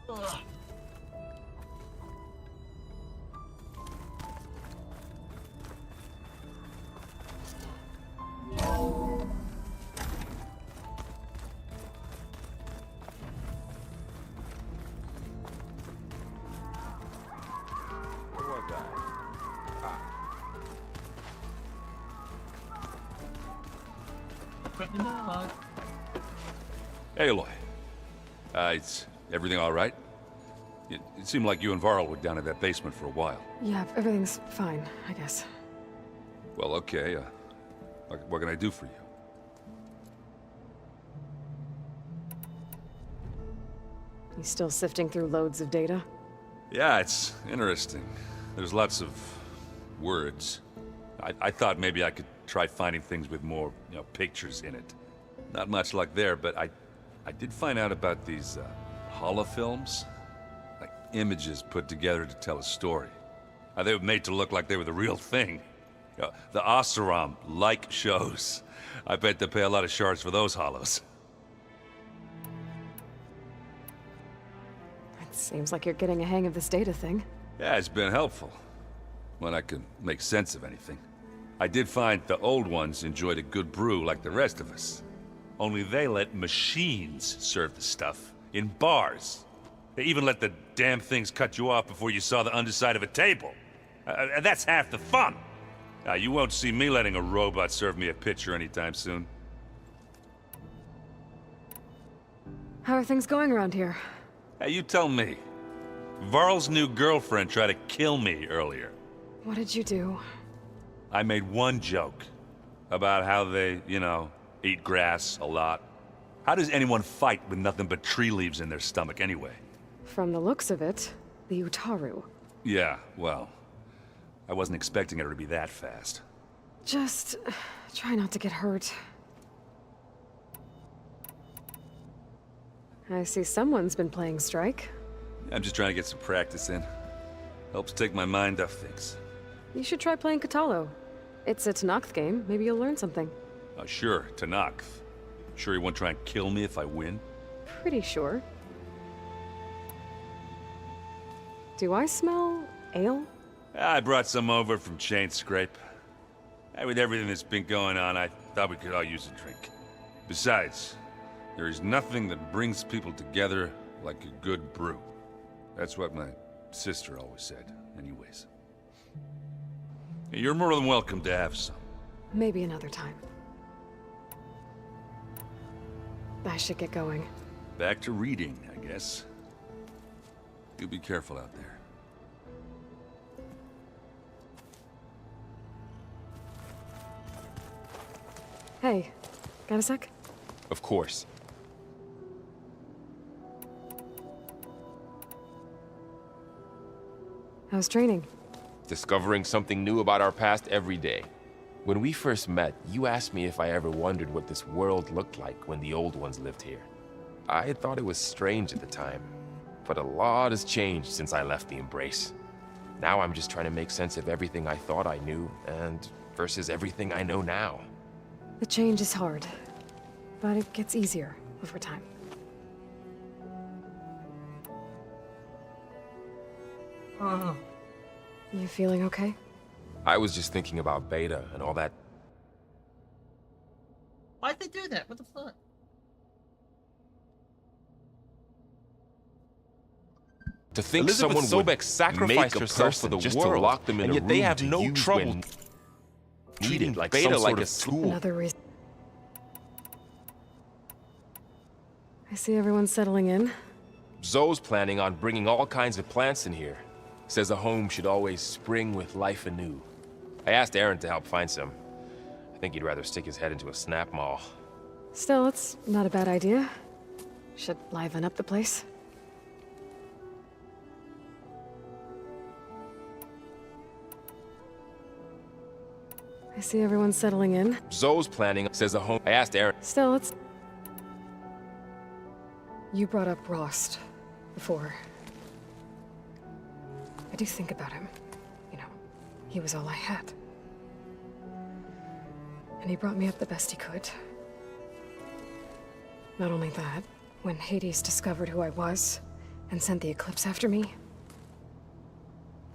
Ugh. Where was I? Quentin dog. Hey, Aloy. It's everything all right? It seemed like you and Varl were down in that basement for a while. Yeah, everything's fine, I guess. Well, okay. What can I do for you? You still sifting through loads of data? Yeah, it's interesting. There's lots of words. I thought maybe I could try finding things with more, pictures in it. Not much luck there, but I did find out about these holofilms. Like images put together to tell a story. They were made to look like they were the real thing. The Oseram like shows. I bet they pay a lot of shards for those hollows. It seems like you're getting a hang of this data thing. Yeah, it's been helpful. When I could make sense of anything. I did find the old ones enjoyed a good brew like the rest of us. Only they let machines serve the stuff in bars. They even let the damn things cut you off before you saw the underside of a table. And that's half the fun. You won't see me letting a robot serve me a pitcher anytime soon. How are things going around here? Hey, you tell me. Varl's new girlfriend tried to kill me earlier. What did you do? I made one joke about how they, eat grass a lot. How does anyone fight with nothing but tree leaves in their stomach anyway? From the looks of it, the Utaru. Yeah, well, I wasn't expecting her to be that fast. Just try not to get hurt. I see someone's been playing Strike. I'm just trying to get some practice in. Helps take my mind off things. You should try playing Katalo. It's a Tanakh game. Maybe you'll learn something. Sure, Tanakh. Sure you won't try and kill me if I win? Pretty sure. Do I smell ale? I brought some over from Chain Scrape. With everything that's been going on, I thought we could all use a drink. Besides, there is nothing that brings people together like a good brew. That's what my sister always said, anyways. You're more than welcome to have some. Maybe another time. I should get going. Back to reading, I guess. You be careful out there. Hey, got a sec? Of course. How's training? Discovering something new about our past every day. When we first met, you asked me if I ever wondered what this world looked like when the old ones lived here. I had thought it was strange at the time, but a lot has changed since I left the Embrace. Now I'm just trying to make sense of everything I thought I knew, and versus everything I know now. The change is hard, but it gets easier over time. You feeling okay? I was just thinking about Beta and all that. Why'd they do that? What the fuck? To think Elizabeth someone would Sobek sacrificed make a herself for person the just world, to lock them in and a yet they room have to no use trouble. when- treating like Beta some like sort a of tool. Another reason. I see everyone's settling in. Zoe's planning on bringing all kinds of plants in here. Says a home should always spring with life anew. I asked Aaron to help find some. I think he'd rather stick his head into a snap mall. Still, it's not a bad idea. Should liven up the place. I see everyone's settling in. Zoe's planning, says a home. I asked Aaron. Still, it's... You brought up Rost before. I do think about him. You know, he was all I had. And he brought me up the best he could. Not only that, when Hades discovered who I was and sent the Eclipse after me,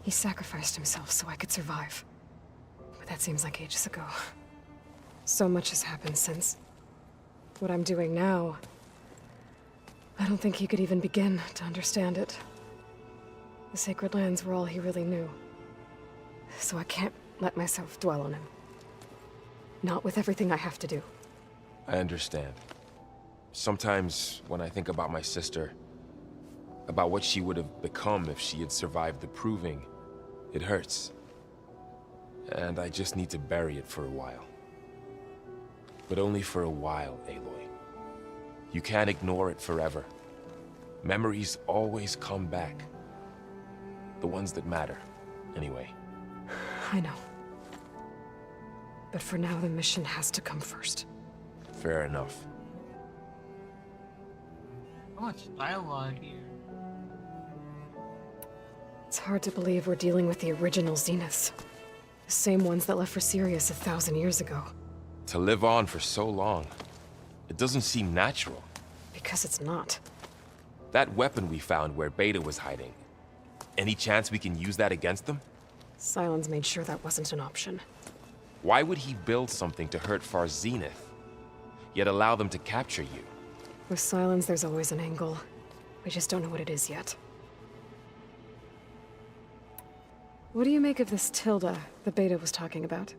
he sacrificed himself so I could survive. But that seems like ages ago. So much has happened since. What I'm doing now, I don't think he could even begin to understand it. The Sacred Lands were all he really knew. So I can't let myself dwell on him. Not with everything I have to do. I understand. Sometimes when I think about my sister, about what she would have become if she had survived the Proving, it hurts. And I just need to bury it for a while. But only for a while, Aloy. You can't ignore it forever. Memories always come back. The ones that matter, anyway. I know. But for now, the mission has to come first. Fair enough. So much dialogue here. It's hard to believe we're dealing with the original Zeniths. The same ones that left for Sirius 1,000 years ago. To live on for so long, it doesn't seem natural. Because it's not. That weapon we found where Beta was hiding, any chance we can use that against them? Sylens made sure that wasn't an option. Why would he build something to hurt Far Zenith, yet allow them to capture you? With Sylens, there's always an angle. We just don't know what it is yet. What do you make of this Tilda the Beta was talking about?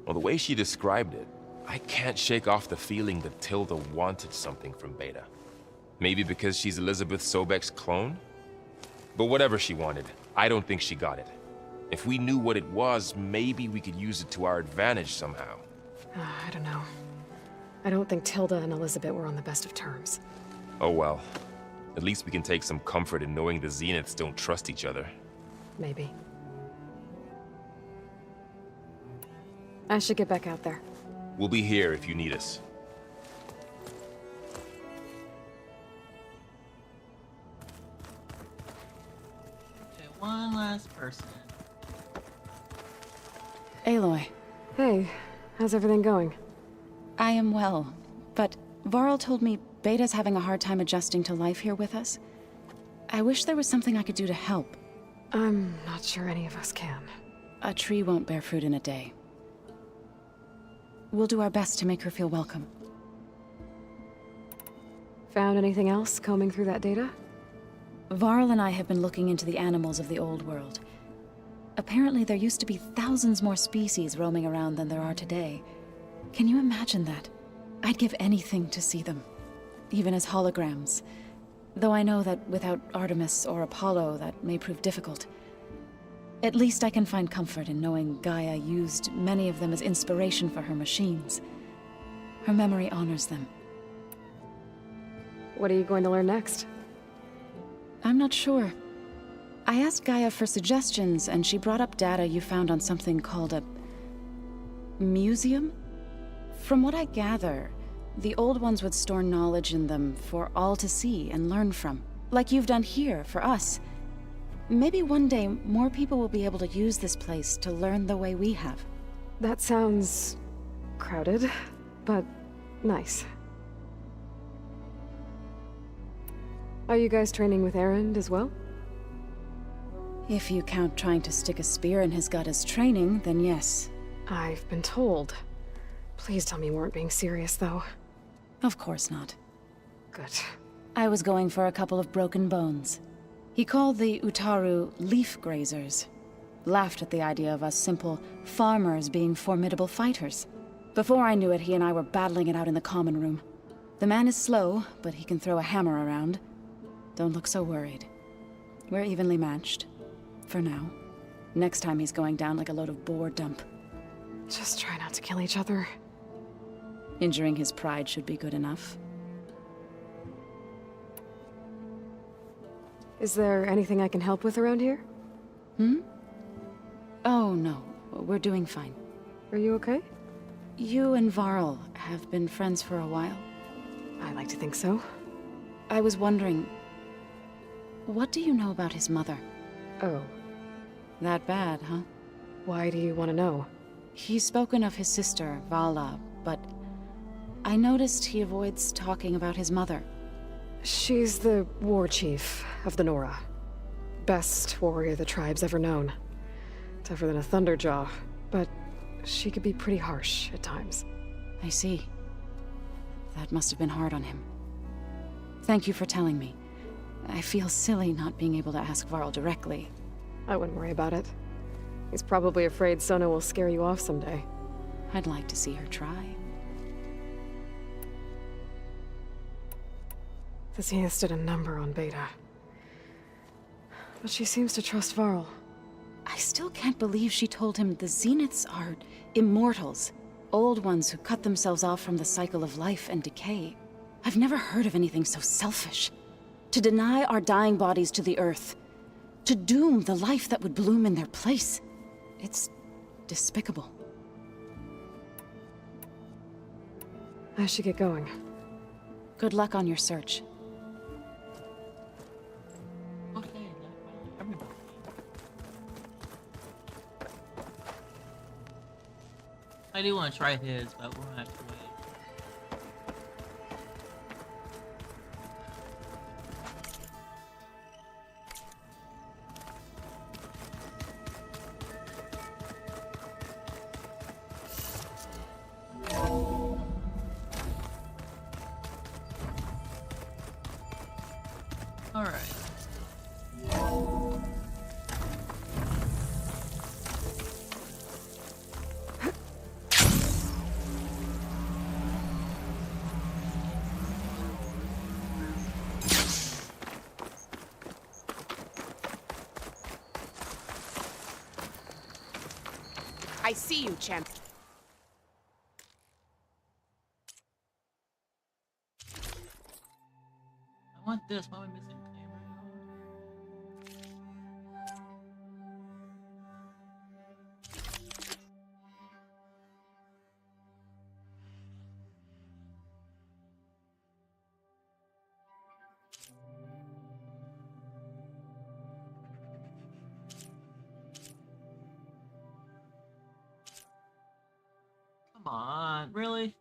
Well, the way she described it, I can't shake off the feeling that Tilda wanted something from Beta. Maybe because she's Elizabeth Sobek's clone? But whatever she wanted, I don't think she got it. If we knew what it was, maybe we could use it to our advantage somehow. I don't know. I don't think Tilda and Elizabeth were on the best of terms. Oh well. At least we can take some comfort in knowing the Zeniths don't trust each other. Maybe. I should get back out there. We'll be here if you need us. Okay, one last person. Aloy. Hey, how's everything going? I am well, but Varl told me Beta's having a hard time adjusting to life here with us. I wish there was something I could do to help. I'm not sure any of us can. A tree won't bear fruit in a day. We'll do our best to make her feel welcome. Found anything else combing through that data? Varl and I have been looking into the animals of the old world. Apparently there used to be thousands more species roaming around than there are today. Can you imagine that? I'd give anything to see them, even as holograms. Though I know that without Artemis or Apollo, that may prove difficult. At least I can find comfort in knowing Gaia used many of them as inspiration for her machines. Her memory honors them. What are you going to learn next? I'm not sure. I asked Gaia for suggestions, and she brought up data you found on something called a museum? From what I gather, the old ones would store knowledge in them for all to see and learn from. Like you've done here, for us. Maybe one day, more people will be able to use this place to learn the way we have. That sounds... crowded, but nice. Are you guys training with Erend as well? If you count trying to stick a spear in his gut as training, then yes. I've been told. Please tell me you weren't being serious, though. Of course not. Good. I was going for a couple of broken bones. He called the Utaru leaf grazers. laughed at the idea of us simple farmers being formidable fighters. Before I knew it, he and I were battling it out in the common room. The man is slow, but he can throw a hammer around. Don't look so worried. We're evenly matched. For now. Next time he's going down like a load of boar dump. Just try not to kill each other. Injuring his pride should be good enough. Is there anything I can help with around here? Oh, no. We're doing fine. Are you okay? You and Varl have been friends for a while? I like to think so. I was wondering... what do you know about his mother? Oh. That bad, huh? Why do you want to know? He's spoken of his sister, Vala, but... I noticed he avoids talking about his mother. She's the war chief of the Nora. Best warrior the tribe's ever known. Tougher than a Thunderjaw, but she could be pretty harsh at times. I see. That must have been hard on him. Thank you for telling me. I feel silly not being able to ask Varl directly. I wouldn't worry about it. He's probably afraid Sona will scare you off someday. I'd like to see her try. The Zeniths did a number on Beta. But she seems to trust Varl. I still can't believe she told him the Zeniths are immortals. Old ones who cut themselves off from the cycle of life and decay. I've never heard of anything so selfish. To deny our dying bodies to the earth. To doom the life that would bloom in their place. It's despicable. I should get going. Good luck on your search. I do want to try his, but we'll have to wait. All right. I see you, champ. I want this. Why am I missing camera? Come on, really?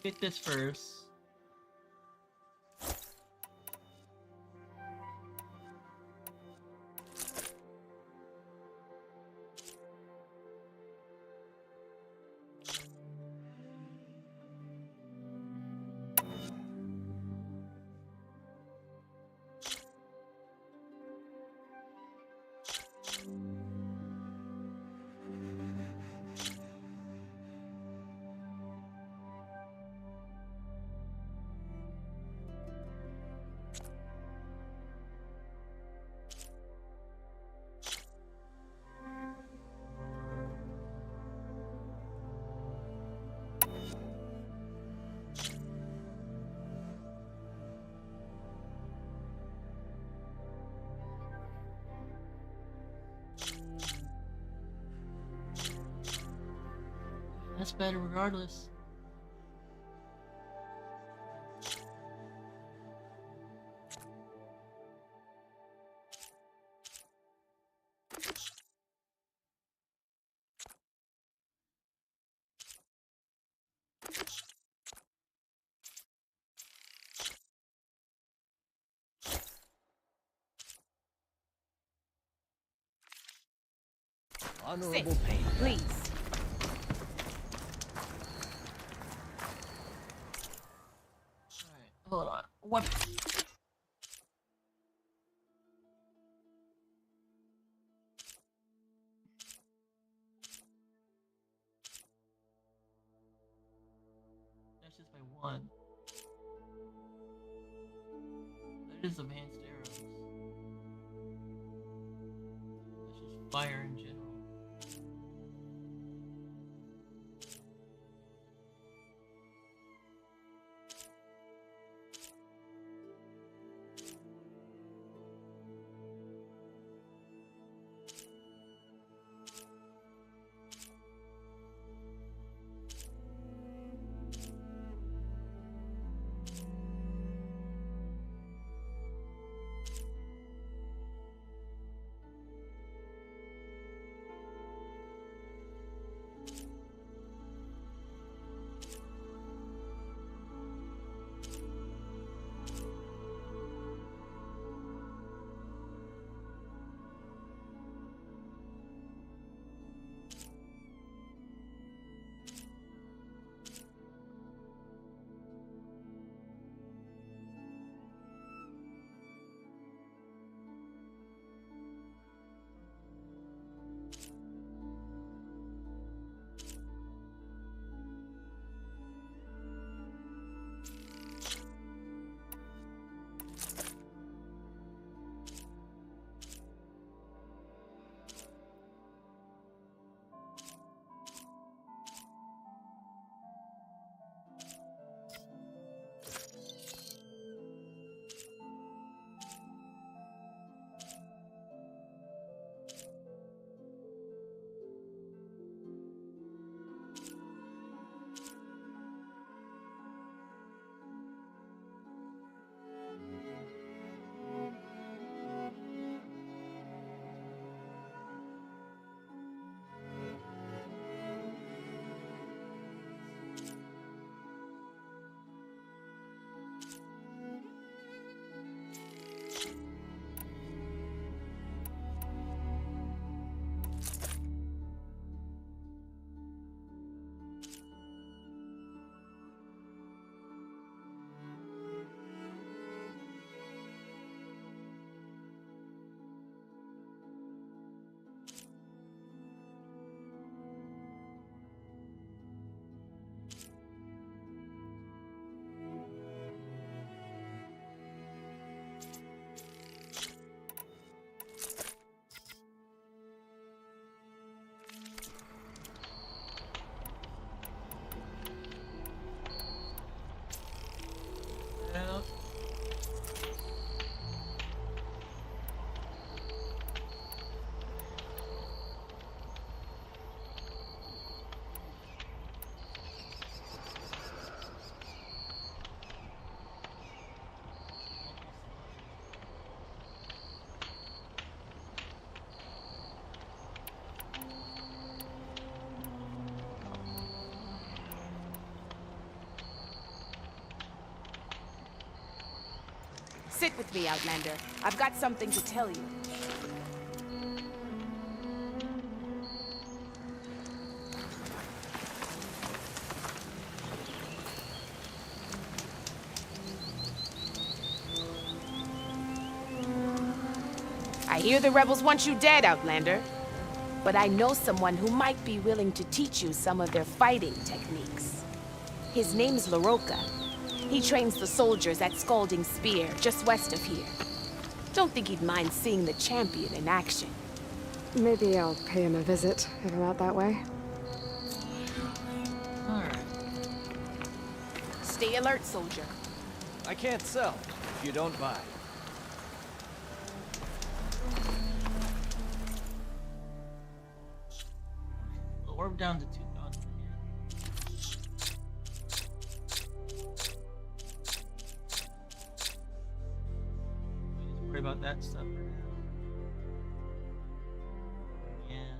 Get this first. That's better regardless. Honorable pain, please. Hold on. What? just by one. That is advanced arrows. That's just fire in general. Sit with me, Outlander. I've got something to tell you. I hear the rebels want you dead, Outlander. But I know someone who might be willing to teach you some of their fighting techniques. His name's LaRocca. He trains the soldiers at Scalding Spear, just west of here. Don't think he'd mind seeing the champion in action. Maybe I'll pay him a visit if I'm out that way. Alright. Stay alert, soldier. I can't sell if you don't buy. Well, we're down to 2 guns from here. Just worry about that stuff for now. Yeah.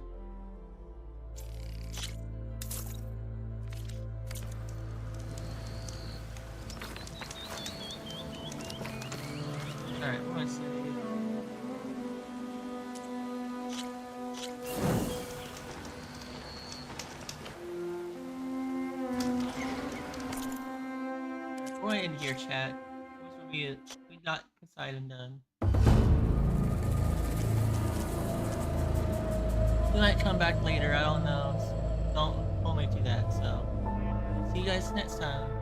Alright, what do I say? We're in here, chat. This will be it. We got Poseidon done. We might come back later, I don't know. Don't hold me to that, so. See you guys next time.